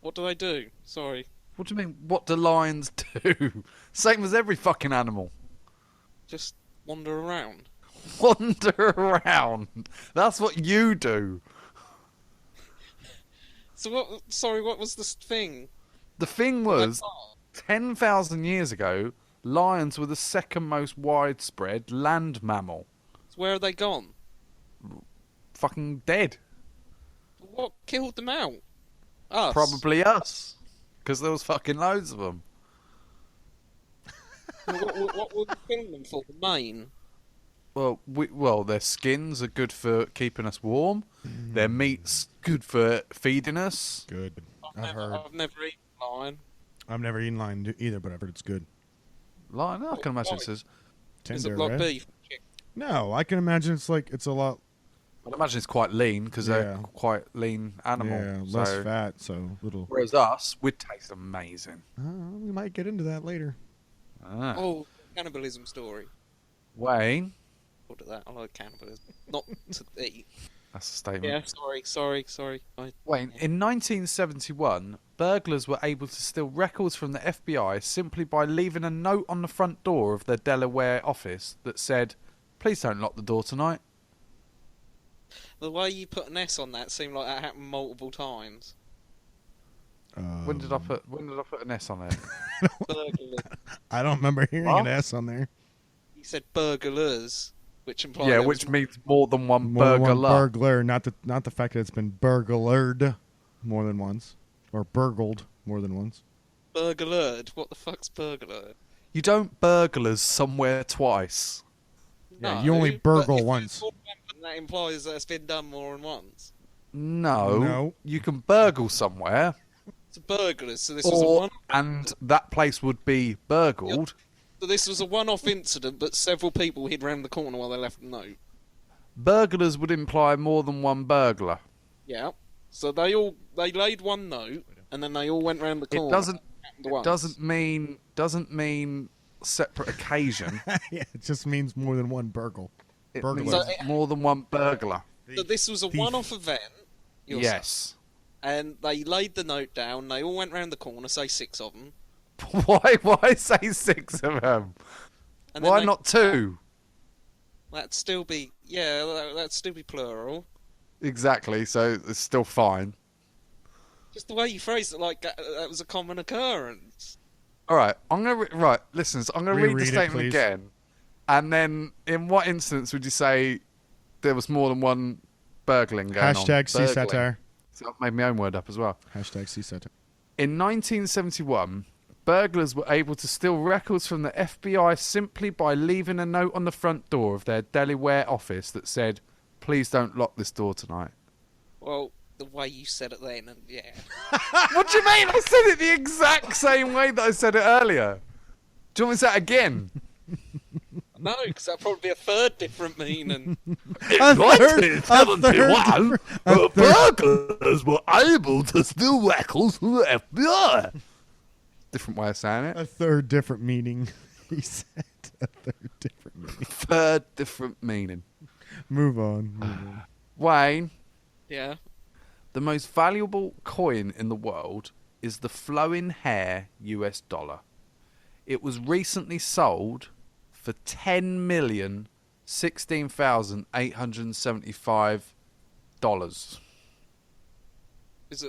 What do they do? Sorry. What do you mean? What do lions do? Same as every fucking animal. Just wander around. Wander around. That's what you do. So what? Sorry, what was this thing? The thing was, 10,000 years ago, lions were the second most widespread land mammal. So where are they gone? Fucking dead. What killed them out? Us. Probably us. Because there was fucking loads of them. What were we killing them for? The mane? Well, their skins are good for keeping us warm. Their meat's good for feeding us. Good. I've never eaten lion. I've never eaten lion either, but I've heard it's good. Lion, I can imagine it's... Is Tender, it like right? beef? No, I can imagine it's a lot. I'd imagine it's quite lean, because they're quite lean animal. Yeah, less fat, so little. Whereas us, we'd taste amazing. We might get into that later. Ah. Oh, cannibalism story. Wayne. What that? I like cannibalism. Not to eat. That's a statement. Yeah, sorry. Wayne, in 1971, burglars were able to steal records from the FBI simply by leaving a note on the front door of their Delaware office that said, "Please don't lock the door tonight." The way you put an S on that seemed like that happened multiple times. When did I put an S on there? Burglars. I don't remember hearing an S on there. You said burglars, which implies Yeah, which means more than one More than burglar. one burglar, not the fact that it's been burglared more than once, or burgled more than once. burglared. What the fuck's burglar? You don't burglars somewhere twice. Yeah, you only burgle but if once. it's more than one, that implies that it's been done more than once. No. You can burgle somewhere. It's a burglars, so this was a one. And that place would be burgled. So this was a one-off incident, but several people hid round the corner while they left a note. Burglars would imply more than one burglar. Yeah. So they laid one note, and then they all went round the corner. It doesn't mean separate occasion. Yeah, it just means more than one burgle. It Burglar. means more than one burglar. So this was a one-off event. Yes. And they laid the note down. They all went round the corner, say 6 of them. Why say 6 of them? And then Why not 2? That'd still be plural. Exactly. So it's still fine. Just the way you phrased it, like that was a common occurrence. All right. Listeners, I'm gonna read the Reread it, statement please. again. And then, in what instance would you say there was more than one burgling going on? Hashtag sea Burgling. satire. So I've made my own word up as well. Hashtag sea satire. In 1971, burglars were able to steal records from the FBI simply by leaving a note on the front door of their Delaware office that said, "Please don't lock this door tonight." Well, the way you said it then, and yeah. What do you mean? I said it the exact same way that I said it earlier. Do you want me to say it again? No, because that'd probably be a third different meaning. In 1971, burglars were able to steal records from the FBI. Different way of saying it. A third different meaning. He said a third different meaning. Third different meaning. Move on. Wayne, Yeah. the most valuable coin in the world is the flowing hair US dollar. It was recently sold for $10,016,875. Is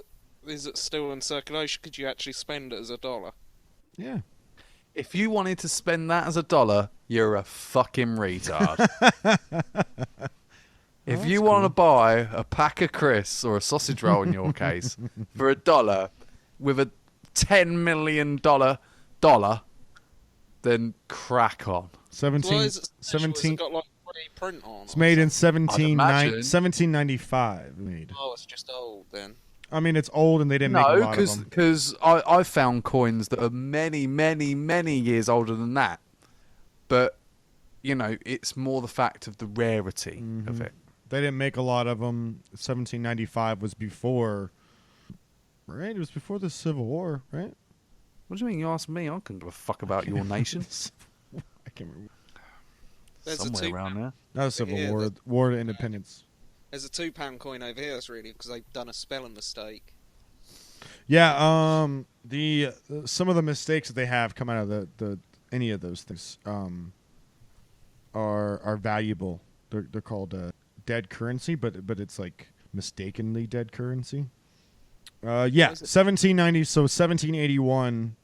it still in circulation? Could you actually spend it as $1? Yeah. If you wanted to spend that as $1, you're a fucking retard. If you want to buy a pack of crisps or a sausage roll in your case for $1 with a $10 million $1, then crack on. 17, Why is it special? Has 17 it got like print on? It's made in imagine. 1795. Made. Oh, it's just old then. I mean, it's old, and they didn't make a No, lot of them. because I found coins that are many, many, many years older than that. But, you know, it's more the fact of the rarity of it. They didn't make a lot of them. 1795 was before, right? It was before the Civil War, right? What do you mean? You asked me. I couldn't give a fuck about your nation. I can't remember. There's Somewhere around there. Not the Civil Yeah, War. War to Independence. There's a £2 coin over here. That's really because they've done a spelling mistake. Yeah. The some of the mistakes that they have come out of the any of those things are valuable. They're called dead currency, but it's like mistakenly dead currency. Yeah, 1790. So 1781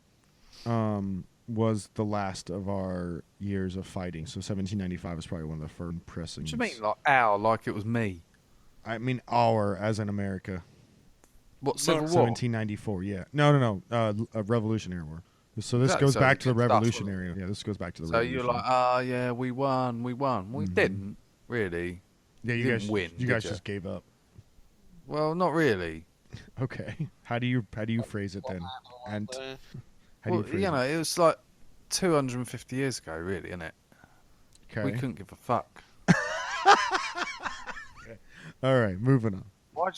was the last of our years of fighting. So 1795 is probably one of the first pressing. What do you mean, like our, like it was me? I mean our, as in America. What, Civil War? 1794. Yeah. No. A Revolutionary War. So this Exactly, goes so back to the against us, Revolutionary. Yeah, this goes back to the. So you're like, yeah, we won. We didn't really. yeah, you didn't guys win, You did guys ya? just gave up. Well, not really. Okay. How do you phrase it then? And Uh, how do Well, you phrase you know, it was like 250 years ago, really, isn't it? it? Okay. We couldn't give a fuck. All right, moving on.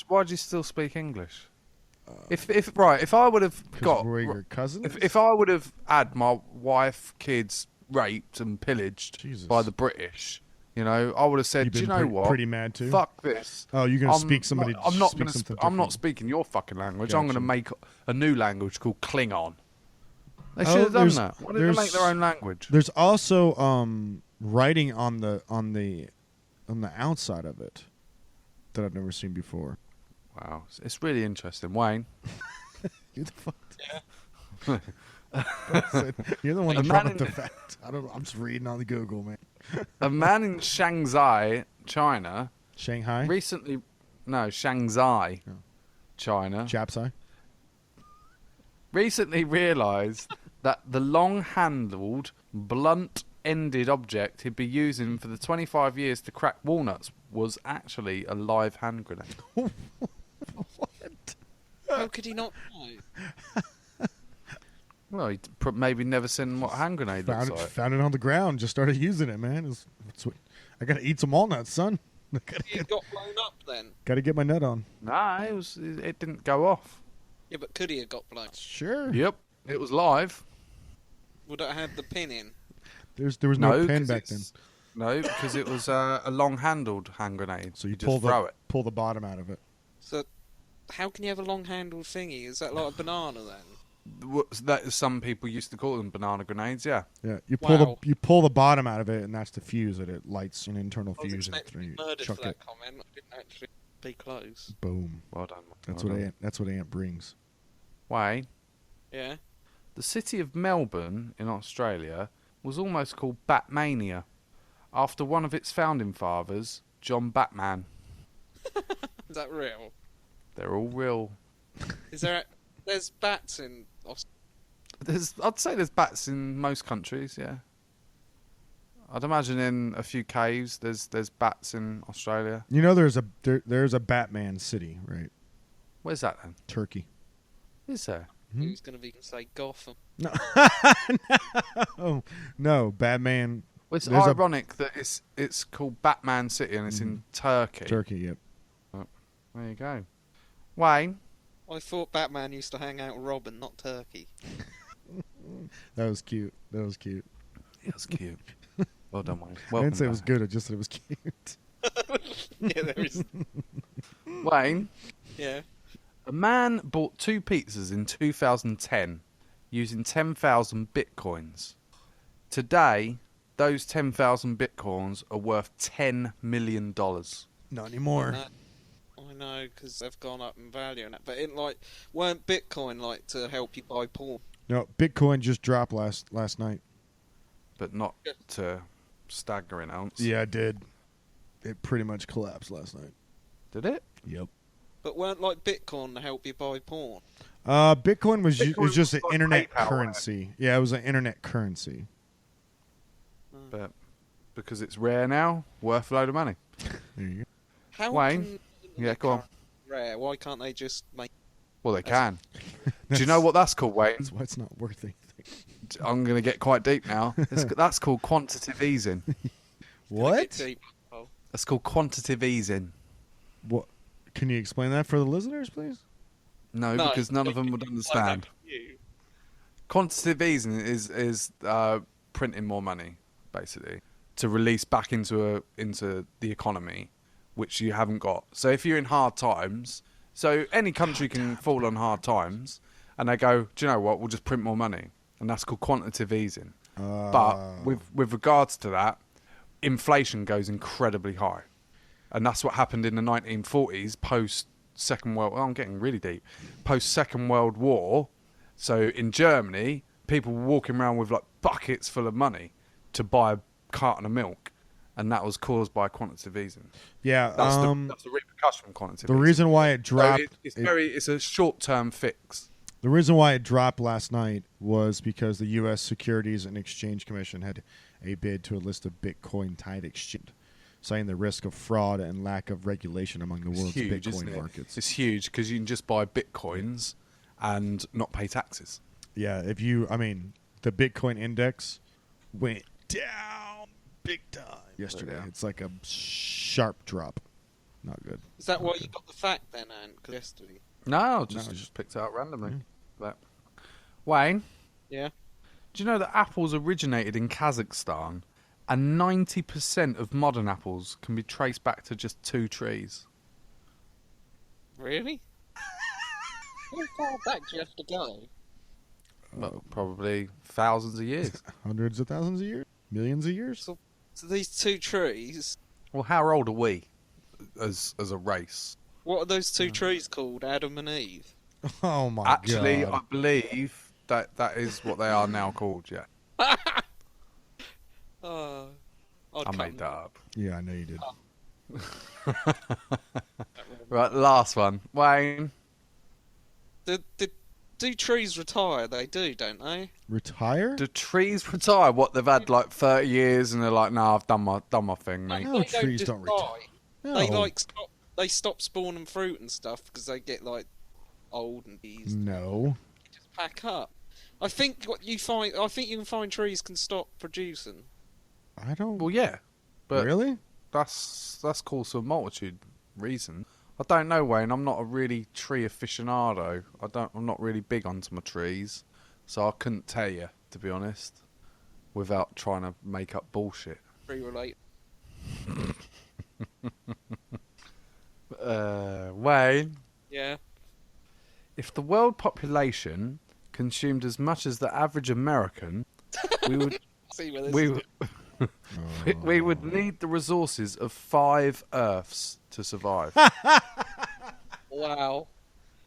Why do you still speak English? If I would have got, We're your cousins. if I would have had my wife, kids raped and pillaged Jesus. by the British, you know, I would have said, You've do you been know what? pretty mad too. Fuck this. Oh, you're gonna I'm speak somebody. not- I'm not speak going something to. I'm not different. speaking your fucking language. I'm going to Gotcha. make a new language called Klingon. They Oh, should have done there's- that. Why did they there's- make their own language? There's also writing on the outside of it that I've never seen before. Wow, it's really interesting, Wayne. You the fuck? You're the one A that brought man up the in- fact. I don't know. I'm just reading on the Google, man. A man in Shanghai, China, Shanghai, recently, China, Japsai. recently realised that the long-handled, blunt-ended object he'd be using for the 25 years to crack walnuts was actually a live hand grenade. how could he not know? Well, he'd maybe never seen what a hand grenade looks like. Found it on the ground. Just started using it, man. I gotta eat some walnuts, son. I He got blown up then. gotta get my nut on. Nah, it didn't go off. Yeah, but could he have got blown? Sure. Yep, it was live. Would it have had the pin in? There was no pin 'cause back then, No, because it was a long-handled hand grenade. so you just throw it. pull the bottom out of it. So, how can you have a long-handled thingy? Is that like a banana then? That some people used to call them banana grenades. Yeah. Yeah, you Wow. pull the bottom out of it, and that's the fuse that it lights an internal I was fuse. And expecting to you be murdered for chuck that it. comment. I didn't actually be close. Boom. Well done. That's well what done. that's what ant brings. Wayne, Yeah. the city of Melbourne in Australia was almost called Batmania after one of its founding fathers, John Batman. Is that real? They're all real. Is there? There's bats in Australia. I'd say there's bats in most countries. Yeah. I'd imagine in a few caves there's bats in Australia. You know, there's a Batman city, right? Where's that then? Turkey. Is there? Who's going to be say Gotham? No, oh no, Batman. Well, it's There's a- ironic that it's called Batman City and it's in Turkey. Turkey. Yep. There you go. Wayne, I thought Batman used to hang out with Robin, not Turkey. That was cute. That was cute. that's cute. Well done, Wayne. I didn't say it was good. I just said it was cute. Yeah, there is. Wayne, Yeah. a man bought 2 pizzas in 2010 using 10,000 bitcoins. Today, those 10,000 bitcoins are worth $10 million. Not anymore. I know, because they've gone up in value and that. But weren't Bitcoin like to help you buy porn? No, Bitcoin just dropped last night. But not to staggering ounce. Yeah, it did. It pretty much collapsed last night. Did it? Yep. But weren't like Bitcoin to help you buy porn? Bitcoin was just an like internet PayPal, currency. Yeah, it was an internet currency. But because it's rare now, worth a load of money. There you go. How Wayne? can Yeah, go on. rare? Why can't they just make? Well, they can. Do you know what that's called, Wayne? That's why it's not worth anything. I'm going to get quite deep now. That's called quantitative easing. What? Oh. That's called quantitative easing. What? Can you explain that for the listeners, please? No, No, because none of them would understand. Quantitative easing is printing more money, basically, to release back into the economy, which you haven't got. So if you're in hard times, so any country can fall on hard times, and they go, do you know what? We'll just print more money, and that's called quantitative easing. But with regards to that, inflation goes incredibly high, and that's what happened in the 1940s, post Second World. Oh, I'm getting really deep. Post Second World War. So in Germany, people were walking around with like buckets full of money to buy a carton of milk, and that was caused by quantitative easing. Yeah. That's the repercussion from quantitative The easing. reason why it dropped. So it's a short-term fix. The reason why it dropped last night was because the U.S. Securities and Exchange Commission had a bid to enlist a Bitcoin-tied exchange, citing the risk of fraud and lack of regulation among the world's Huge, Bitcoin isn't it? markets. It's huge because you can just buy Bitcoins and not pay taxes. Yeah, the Bitcoin index went down big time yesterday. Yeah. It's like a sharp drop. Not good. Is that why you got the fact then, Ant? Because yesterday. No, just picked it out randomly. But Wayne, Yeah. do you know that apples originated in Kazakhstan, and 90% of modern apples can be traced back to just 2 trees? Really? How far back do you have to go? Well, probably thousands of years. Hundreds of thousands of years? Millions of years? So these 2 trees. Well, how old are we as a race? What are those 2 trees called? Adam and Eve. Oh my Actually, god. I believe that is what they are now called, yeah. I'd I cut made that them. up. Yeah, I know you did. Right, last one. Wayne. Do trees retire? They do, don't they? Retire? Do trees retire? What, they've had like 30 years and they're like, nah, I've done my thing, mate. No, They trees just don't retire. die. No. They stop spawning fruit and stuff because they get like old and these No. just pack up. I think you can find trees can stop producing. I don't. Well, yeah. But Really? that's caused for a multitude of reasons. I don't know, Wayne. I'm not a really tree aficionado. I'm not really big onto my trees, so I couldn't tell you, to be honest, without trying to make up bullshit. Tree relate. Wayne, Yeah. if the world population consumed as much as the average American, we would See where this we is would we would need the resources of 5 Earths to survive. Wow.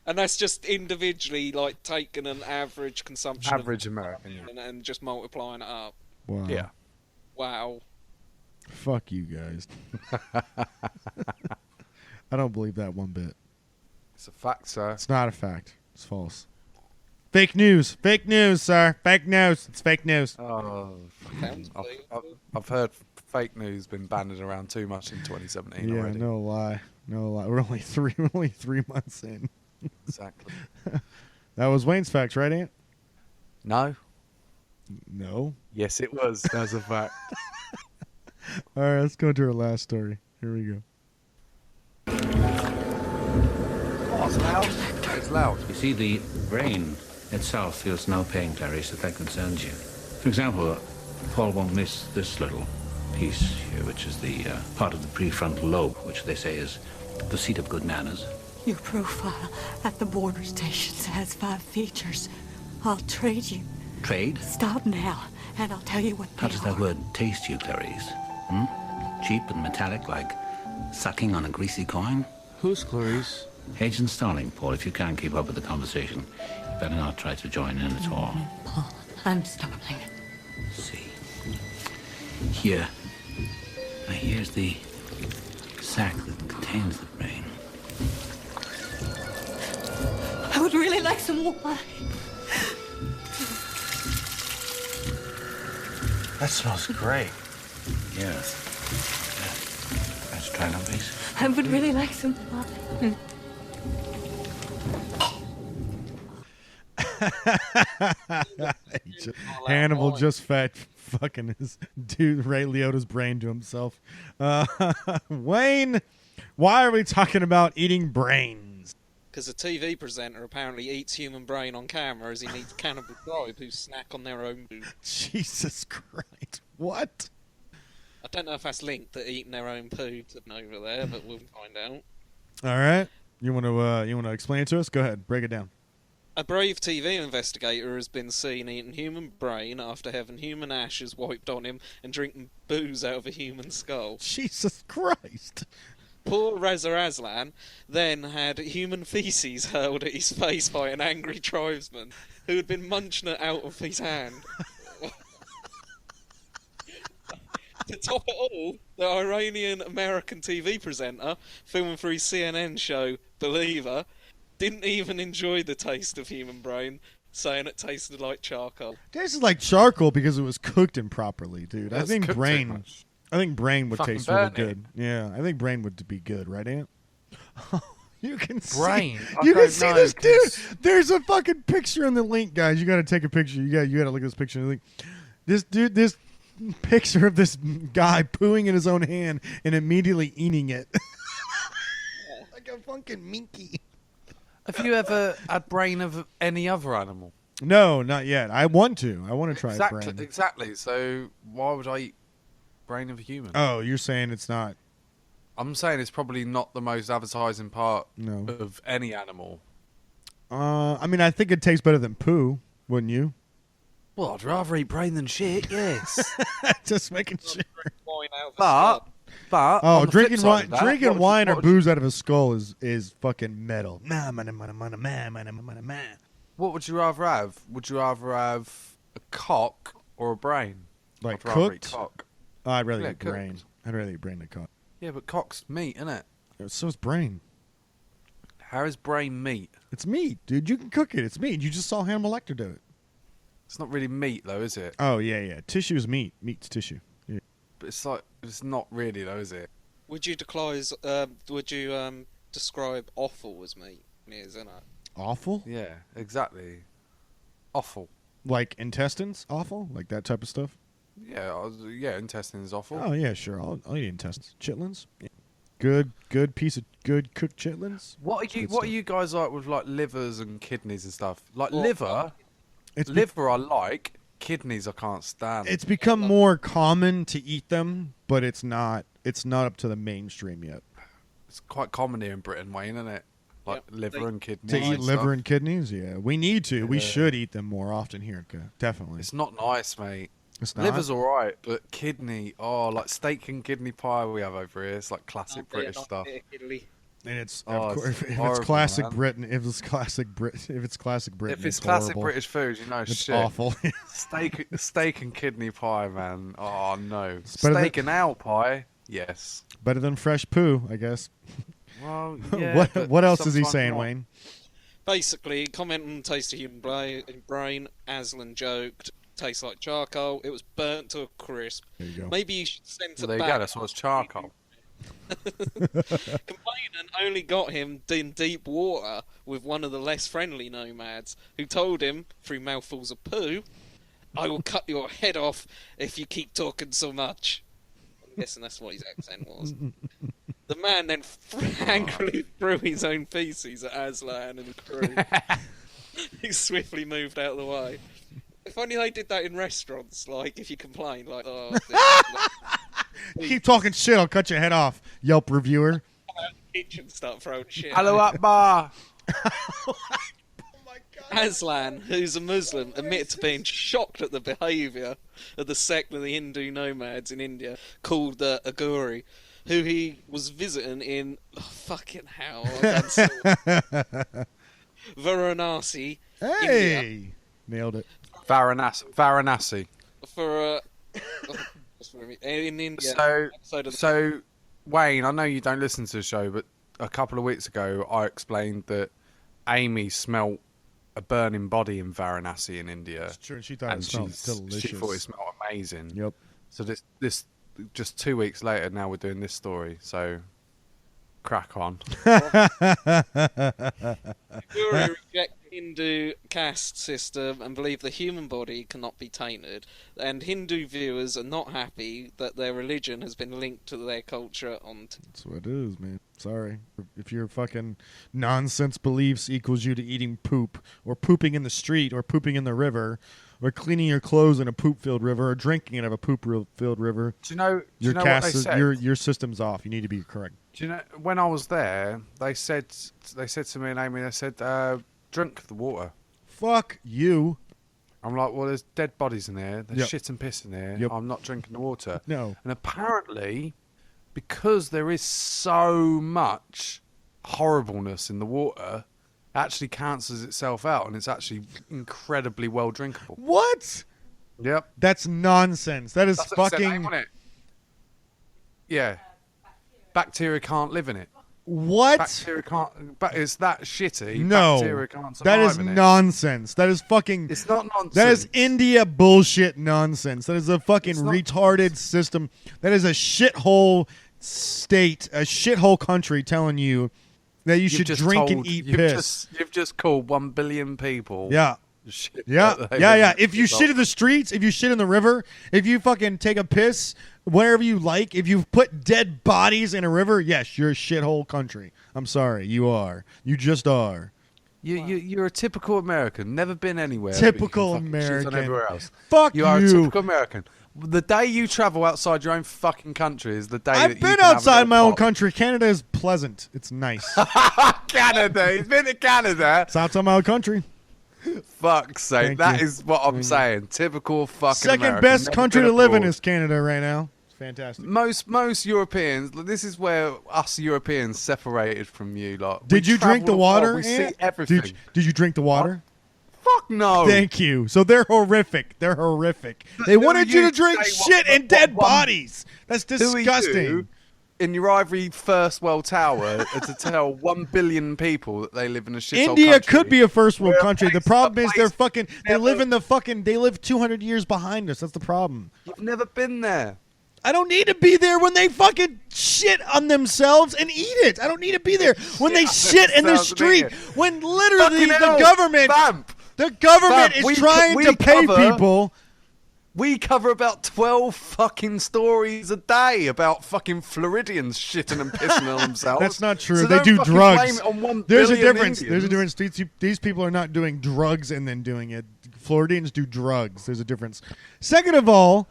And that's just individually, like, taking an average consumption Average American, yeah. and just multiplying it up. Wow. Yeah. Wow. Fuck you guys. I don't believe that one bit. It's a fact, sir. It's not a fact. It's false. Fake news. Fake news, sir. Fake news. It's fake news. Oh, Sounds believable. I've heard fake news been banded around too much in 2017 Yeah, already. no lie. No lie. We're only three months in. Exactly. That was Wayne's facts, right, Ant? No. No. Yes, it was. That's a fact. All right, let's go to our last story. Here we go. Oh, it's loud. It's loud. You see, the brain itself feels no pain, Clarice, if that concerns you. For example, Paul won't miss this little piece here, which is the part of the prefrontal lobe, which they say is the seat of good manners. Your profile at the border stations has 5 features. I'll trade you. Trade? Stop now, and I'll tell you what they How does that are. word taste to you, Clarice? Cheap and metallic, like sucking on a greasy coin? Who's Clarice? Agent Starling, Paul, if you can't keep up with the conversation, you better not try to join in at all. Paul, I'm Starling. See. Here. Now here's the sac that contains the brain. How would really like some wine. That smells great. Yes. Let's try them, please. I would really like some wine. Hannibal just fed fucking his dude Ray Liotta's brain to himself. Wayne, why are we talking about eating brains? Because a TV presenter apparently eats human brain on camera as he meets cannibal tribe who snack on their own food. Jesus Christ. What? I don't know if that's linked to eating their own poo over there, but we'll find out. All right. You want to explain it to us? Go ahead. Break it down. A brave TV investigator has been seen eating human brain after having human ashes wiped on him and drinking booze out of a human skull. Jesus Christ. Poor Reza Aslan then had human feces hurled at his face by an angry tribesman who had been munching it out of his hand. To top it all, the Iranian-American TV presenter, filming for his CNN show Believer, didn't even enjoy the taste of human brain, saying it tasted like charcoal. Tastes like charcoal because it was cooked improperly, dude. I It's think cooked too brain. much. I think brain would Fucking taste really burn it. good. Yeah, I think brain would be good, right, Ant? You can Brain? see. I You can don't see know, this 'cause- dude. There's a fucking picture in the link, guys. You got to take a picture. You got to look at this picture in the link. This dude, this picture of this guy pooing in his own hand and immediately eating it, like a fucking minky. Have you ever had brain of any other animal? No, not yet. I want to. I want to try brain. Exactly. So why would I eat brain of a human? Oh, you're saying it's not? I'm saying it's probably not the most advertising part No. of any animal. I mean, I think it tastes better than poo, wouldn't you? Well, I'd rather eat brain than shit, yes. Just making sure. Wine out of a but, skull. but Oh, on the drinking flip side wine, of that, drinking what would you- wine or what would you- booze out of a skull is fucking metal. What would you rather have? Would you rather have a cock or a brain? Like I'd rather eat cooked? cock. Oh, I'd rather Yeah, eat brain. cooked. I'd rather eat brain than cock. Yeah, but cock's meat, isn't it? So is brain. How is brain meat? It's meat, dude. You can cook it. It's meat. You just saw Hannibal Lecter do it. It's not really meat, though, is it? Oh yeah. Tissue is meat. Meat's tissue. Yeah. But it's like it's not really, though, is it? Would you describe offal as meat? Isn't it? Awful? Yeah, exactly. Offal. Like intestines? Awful? Like that type of stuff? Yeah, intestines awful. Oh yeah, sure. I'll eat intestines. Chitlins? Yeah. Good piece of good cooked chitlins. What are you? Good What are stuff. you guys like with like livers and kidneys and stuff? Like Well, liver, It's be- liver I like. Kidneys I can't stand. It's become more common to eat them, but it's not up to the mainstream yet. It's quite common here in Britain, Wayne, isn't it? Like Yep. liver and kidneys. To and eat liver stuff. and kidneys, yeah, we need to. We Yeah. should eat them more often here. Definitely. It's not nice, mate. It's not. Liver's alright, but kidney, like steak and kidney pie we have over here. It's like classic Oh, yeah, British not stuff. particularly. And it's Oh, of course, it's if it's horrible, classic man. Britain. If it's classic Britain, If it's it's classic horrible. British food, you know It's shit. awful. Steak and kidney pie, man. Oh no. better Steak than- and owl pie. Yes. Better than fresh poo, I guess. Well, yeah. what but what else is he sometimes saying, not. Wayne? Basically, comment on taste of human brain. Aslan joked, tastes like charcoal. It was burnt to a crisp. There you go. Maybe you should send Well, it there you back. go. That's what's charcoal. Complainant only got him in deep water with one of the less friendly nomads, who told him, through mouthfuls of poo, "I will cut your head off if you keep talking so much." I'm guessing that's what his accent was. The man then angrily threw his own feces at Aslan and the crew. He swiftly moved out of the way. If only they did that in restaurants, like if you complain, like, "Oh, Keep talking shit, I'll cut your head off, Yelp reviewer. kitchen start throwing shit." Hello, Akbar. Aslan, who's a Muslim, admitted to being shocked at the behaviour of the sect of the Hindu nomads in India called the Aguri, who he was visiting in fucking hell, Varanasi, India, Hey, nailed it. Varanasi. for in India. So, episode of the- so Wayne, I know you don't listen to the show, but a couple of weeks ago I explained that Amy smelt a burning body in Varanasi in India. It's true, and she thought it smelled delicious. She thought it smelled amazing. Yep. So this just 2 weeks later, now we're doing this story. So crack on. Guru reject Hindu caste system and believe the human body cannot be tainted, and Hindu viewers are not happy that their religion has been linked to their culture on. That's what it is, man. Sorry. If your fucking nonsense beliefs equals you to eating poop, or pooping in the street, or pooping in the river, or cleaning your clothes in a poop-filled river, or drinking out of a poop-filled river, Do you know your what they caste, said? your system's off. You need to be correct. Do you know when I was there? They said to me and Amy. They said, "Drink the water." Fuck you. I'm like, well, there's dead bodies in there. There's Yep. shit and piss in there. Yep. I'm not drinking the water. No. And apparently, because there is so much horribleness in the water, it actually cancels itself out, and it's actually incredibly well drinkable. What? Yep. That's nonsense. That is That's what it said, fucking... ain't it? Yeah. Bacteria can't live in it. What? Bacteria can't... But it's that shitty. No. Bacteria can't survive That is in it. nonsense. That is fucking... It's not nonsense. That is India bullshit nonsense. That is a fucking It's not- retarded system. That is a shithole state, a shithole country telling you that you should drink and eat piss. You've just called 1 billion people. Yeah. Shit Yeah, that they yeah, yeah. wouldn't If you stop. shit in the streets, if you shit in the river, if you fucking take a piss wherever you like, if you put dead bodies in a river, yes, you're a shithole country. I'm sorry, you are. You just are. You're a typical American. Never been anywhere. Typical but you can fucking shit on American. everywhere else. Fuck You are a you. typical American. The day you travel outside your own fucking country is the day that I've you been can have a outside little my own pop. country. Canada is pleasant. It's nice. Canada. He's been to Canada. It's outside my own country. Fuck's sake. Thank That you. is what I'm saying. Typical fucking Second American. best Never country been to live in abroad. is Canada right now. It's fantastic. Most Europeans. This is where us Europeans separated from you. Like, Did we you drink the travel water? world, We see Ant? everything. Did you drink the water? Fuck no. Thank you. So they're horrific. They're horrific. They who wanted are you you to drink to say shit what- and dead what one- bodies. That's Who are disgusting. you in your ivory first world tower to tell 1 billion people that they live in a shithole India country? could be a first world Where a country. The place- problem a is they're place fucking. They never- live in the fucking. They live 200 years behind us. That's the problem. You've never been there. I don't need to be there when they fucking shit on themselves and eat it. I don't need to be there when they shit in the themselves and eat street. it. When literally Fucking the hell, government, Vamp. the government Vamp, is we trying we to pay cover- people. We cover about 12 fucking stories a day about fucking Floridians shitting and pissing on themselves. That's not true. So They don't do fucking drugs. blame it on 1 There's a billion difference. There's a Indians. difference. These people are not doing drugs and then doing it. Floridians do drugs. There's a difference. Second of all,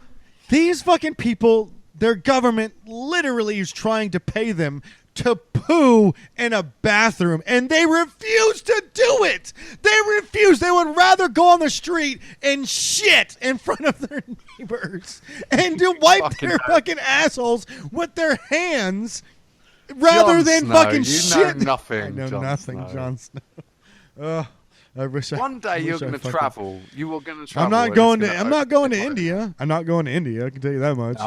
these fucking people, their government literally is trying to pay them to poo in a bathroom, and they refuse to do it. They refuse. They would rather go on the street and shit in front of their neighbors and to wipe fucking their know. fucking assholes with their hands rather Jon than Snow, fucking you shit. know nothing. I know Jon nothing, Snow. Jon Snow. I wish I. One day I you're wish I going to fucking- travel. You are going to travel. I'm not and going it's to. gonna I'm not going to open- India. I'm not going to India. I can tell you that much.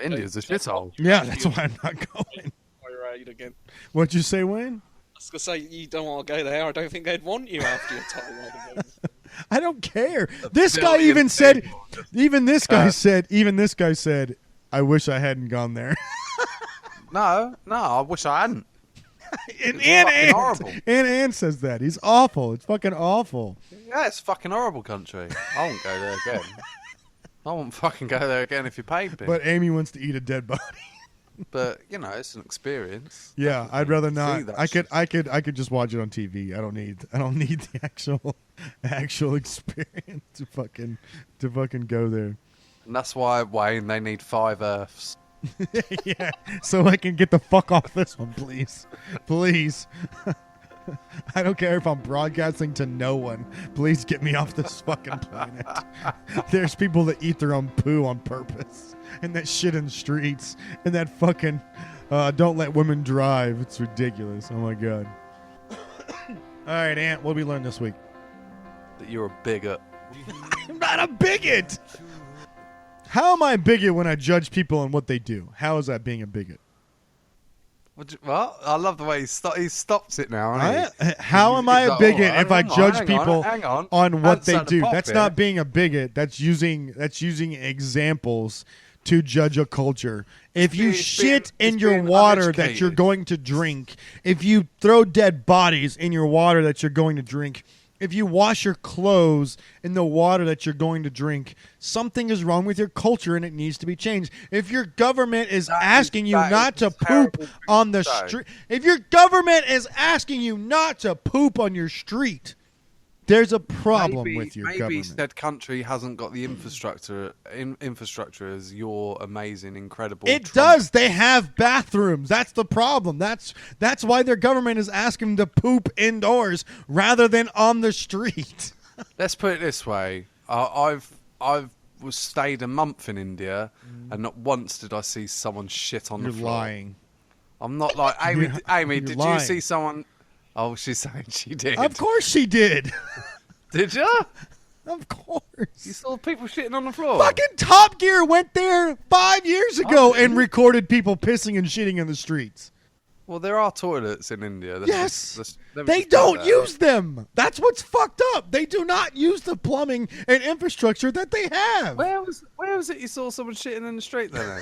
India's a shithole. Yeah, that's why I'm not going. Tirade again. What'd you say, Wayne? I was gonna say you don't want to go there. I don't think they'd want you after your tirade again. I don't care. This guy billion even said. people. Even this guy said. Even this guy said. I wish I hadn't gone there. No, I wish I hadn't. and It's fucking horrible. Ann says that. He's awful. It's fucking awful. Yeah, it's a fucking horrible country. I won't go there again. I won't fucking go there again if you paid me. But Amy wants to eat a dead body. But you know, it's an experience. Yeah, I'd rather See not. that I could just watch it on TV. I don't need the actual experience to fucking go there. And that's why, Wayne, they need 5 Earths. Yeah, so I can get the fuck off this one, please. Please. I don't care if I'm broadcasting to no one. Please get me off this fucking planet. There's people that eat their own poo on purpose. And that shit in the streets. And that fucking don't let women drive. It's ridiculous. Oh my god. All right, Ant, what did we learn this week? That you're a bigot. I'm not a bigot! How am I a bigot when I judge people on what they do? How is that being a bigot? What? I love the way he stops it now. How am I a bigot if I judge people hang on. on what they Outside the do? pop That's here. not being a bigot. That's using examples to judge a culture. If you shit in your water that you're going to drink, if you throw dead bodies in your water that you're going to drink, if you wash your clothes in the water that you're going to drink, something is wrong with your culture and it needs to be changed. If your government is asking you not to poop on the street, if your government is asking you not to poop on your street, there's a problem with your government. Maybe said country hasn't got the infrastructure as your amazing, incredible. It does. They have bathrooms. That's the problem. That's why their government is asking them to poop indoors rather than on the street. Let's put it this way: I've stayed a month in India, and not once did I see someone shit on the floor. You're lying. I'm not like Amy. Amy, did lying. you see someone? Oh, she's saying she did. Of course she did. Did you? Of course. You saw people shitting on the floor. Fucking Top Gear went there 5 years ago and recorded people pissing and shitting in the streets. Well, there are toilets in India. Yes. They don't use them. That's what's fucked up. They do not use the plumbing and infrastructure that they have. Where was it you saw someone shitting in the street then?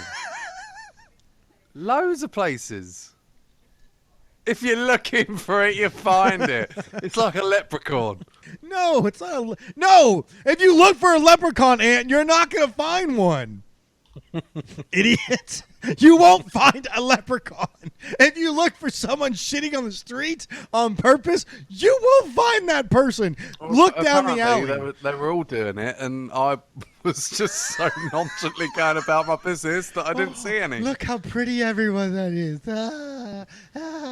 Loads of places. If you're looking for it, you find it. It's like a leprechaun. No, it's not. No, if you look for a leprechaun ant, you're not going to find one. Idiot. You won't find a leprechaun. If you look for someone shitting on the street on purpose, you will find that person. Well, look down the apparently alley. They were all doing it, and I was just so nonchalantly going about my business that I didn't see any. Look how pretty everyone that is.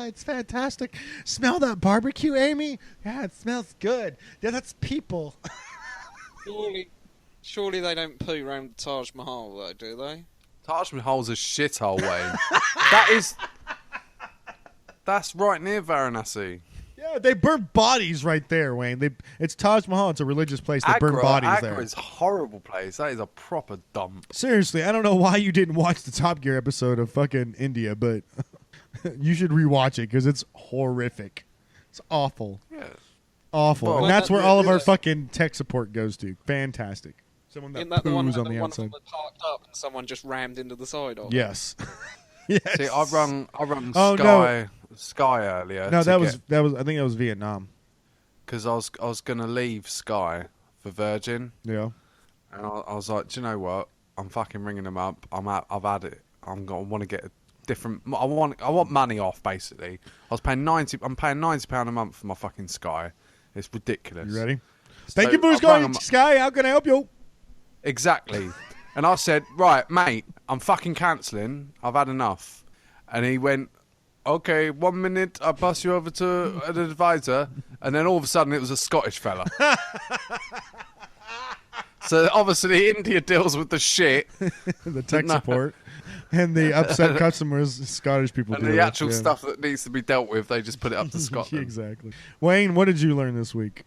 It's fantastic. Smell that barbecue, Amy? Yeah, it smells good. Yeah, that's people. Surely they don't poo around Taj Mahal, though, do they? Taj Mahal's a shithole, Wayne. That's right near Varanasi. Yeah, they burn bodies right there, Wayne. It's Taj Mahal. It's a religious place. They burn bodies there. Agra is a horrible place. That is a proper dump. Seriously, I don't know why you didn't watch the Top Gear episode of fucking India, but you should rewatch it because it's horrific. It's awful. Yeah. Awful. Well, and that's where all of our fucking tech support goes to. Fantastic. Someone that Isn't that the one poos where on the one of outside. them was parked up and someone just rammed into the side of it? Yes. Yes. See, I rung Oh, Sky earlier. No, that was I think that was Vietnam. Because I was gonna leave Sky for Virgin. Yeah. And I was like, do you know what? I'm fucking ringing them up. I've had it. I want to get a different. I want money off basically. I'm paying £90 a month for my fucking Sky. It's ridiculous. You ready? So Thank you for I rang going, him- Sky. How can I help you? Exactly. And I said, right, mate, I'm fucking cancelling. I've had enough. And he went, okay, 1 minute, I'll pass you over to an advisor. And then all of a sudden it was a Scottish fella. So obviously India deals with the shit. The tech support. And the upset customers, Scottish people And do. the actual stuff that needs to be dealt with, they just put it up to Scotland. Exactly. Wayne, what did you learn this week?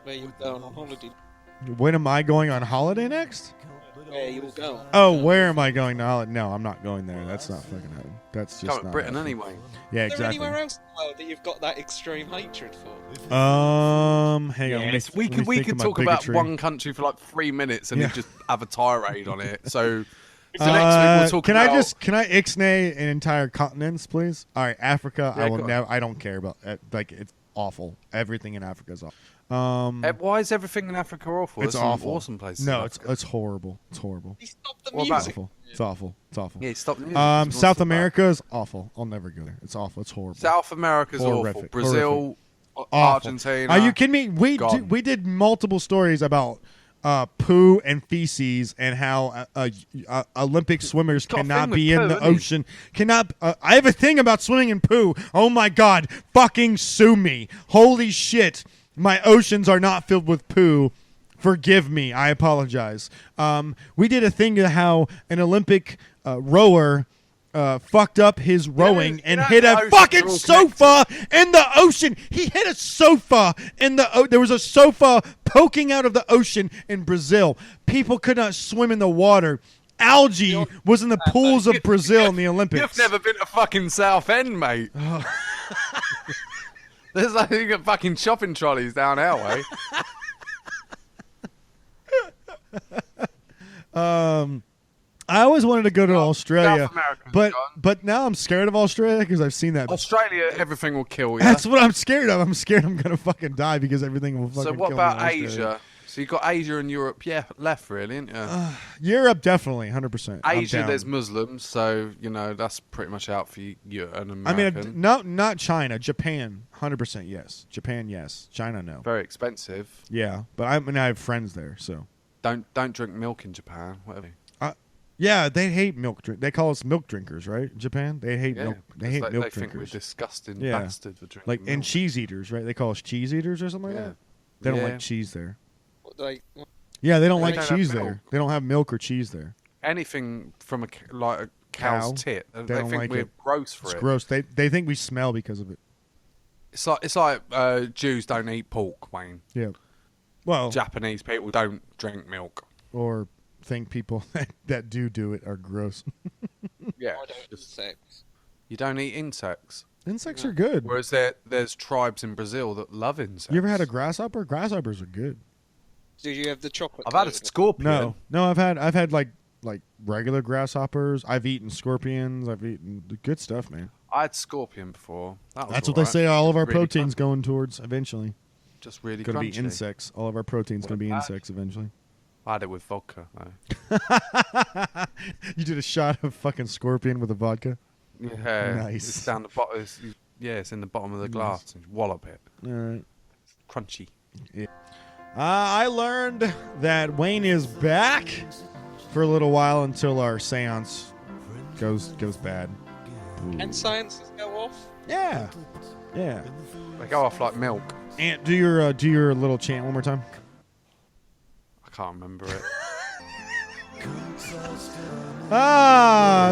Where you going on holiday? When am I going on holiday next? Where you will go? Oh, where am I going to holiday? No, I'm not going there. That's not fucking happening. That's just Come not to Britain happening. anyway. Yeah, Is there exactly. anywhere else in the world that you've got that extreme hatred for? Hang on. Yes, we let me could think of my talk about bigotry. one country for like 3 minutes and Yeah. then just have a tirade on it. So next week we'll talk can about... can I ixnay an entire continents, please? All right, Africa. Yeah, I will go on. never. I don't care about like it's awful. Everything in Africa is awful. Why is everything in Africa awful? It's There's some awful. awesome places. No, in it's Africa. it's horrible. It's horrible. Stop the What about It's music. awful. It's awful. It's awful. Yeah, stop the music. If you want to South talk about America is awful. I'll never go there. It's awful. It's horrible. South America's awful. Horrific. Brazil, Awful. Argentina. Are you kidding me? Gone. We did multiple stories about poo and feces and how Olympic swimmers got a cannot thing be with in poo, the hasn't he? ocean. Cannot. I have a thing about swimming in poo. Oh my God! Fucking sue me! Holy shit! My oceans are not filled with poo. Forgive me. I apologize. We did a thing to how an Olympic rower fucked up his rowing and hit a fucking sofa in the ocean. He hit a sofa in the there was a sofa poking out of the ocean in Brazil. People could not swim in the water algae was in the pools of Brazil in the Olympics. You've never been to fucking Southend, mate. There's like you got fucking shopping trolleys down our way. I always wanted to go to Australia, South America's but now I'm scared of Australia because I've seen that. Australia, everything will kill you. That's what I'm scared of. I'm scared I'm gonna fucking die because everything will fucking. So what kill me in about Australia. Asia? So you've got Asia and Europe, left really, ain't you? Europe, definitely, 100%. Asia, there's Muslims, so that's pretty much out for you, an American. I mean, no, not China. Japan, 100% yes. Japan, yes. China, no. Very expensive. Yeah, but I have friends there, so. Don't drink milk in Japan. Whatever. Yeah, they hate milk drink. They call us milk drinkers, right? Japan, they hate milk. They hate milk They drinkers. think we're disgusting bastards for drinking like milk. and cheese eaters, right? They call us cheese eaters or something like that. They don't like cheese there. Yeah, they don't like don't cheese have milk. there. They don't have milk or cheese there. Anything from a cow's Cow, tit, they they don't think like we're it. gross for It's it. gross. They think we smell because of it. It's like Jews don't eat pork, Wayne. Yeah. Well, Japanese people don't drink milk. or think people that do it are gross. Yeah, I don't sex. you don't eat insects. Insects are good. Whereas there's tribes in Brazil that love insects. You ever had a grasshopper? Grasshoppers are good. Did you have the chocolate? I've had a coated? scorpion. No, I've had like regular grasshoppers. I've eaten scorpions. I've eaten the good stuff, man. I had scorpion before. That's what they say. All of our proteins going towards eventually. Just really Going to be crunchy. insects. All of our proteins going to be insects eventually. I had it with vodka. Though. You did a shot of fucking scorpion with a vodka. Yeah, Nice. It's down the bottom. It's in the bottom of the glass. And wallop it. All right. Crunchy. Yeah. I learned that Wayne is back for a little while until our seance goes bad. And sciences go off. Yeah. Yeah. They go off like milk. And do your little chant one more time. I can't remember it.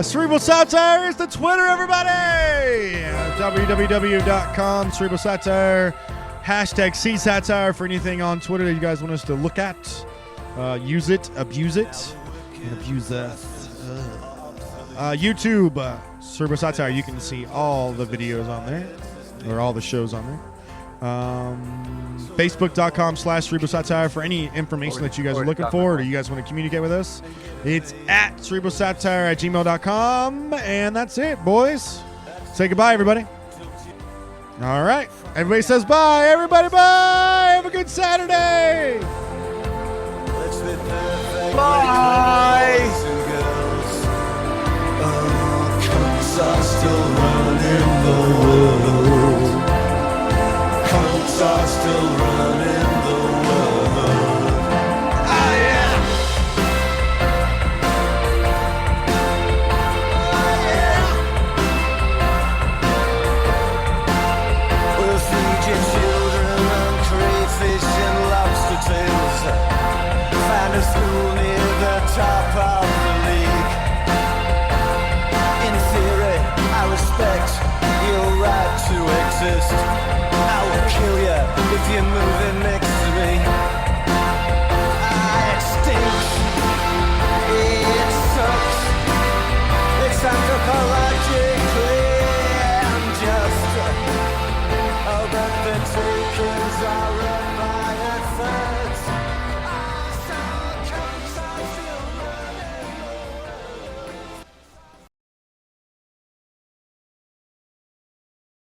Cerebral Satire is the Twitter, everybody. www.com, Cerebral Satire. Hashtag #CSatire for anything on Twitter that you guys want us to look at. Use it, abuse it, and abuse us. YouTube, Cerebral Satire. You can see all the videos on there, or all the shows on there. Facebook.com/Cerebral Satire for any information that you guys are looking for, or you guys want to communicate with us. It's at cerebralsatire@gmail.com, and that's it, boys. Say goodbye, everybody. All right. Everybody says bye. Everybody, bye. Have a good Saturday. Bye. Are still running the world. Cunts are still running the world. Ah, yeah. Ah, yeah. We'll feed your children on crayfish and lobster tails. Find a school near the top of the league. In theory, I respect your right to exist. I will kill you if you're moving me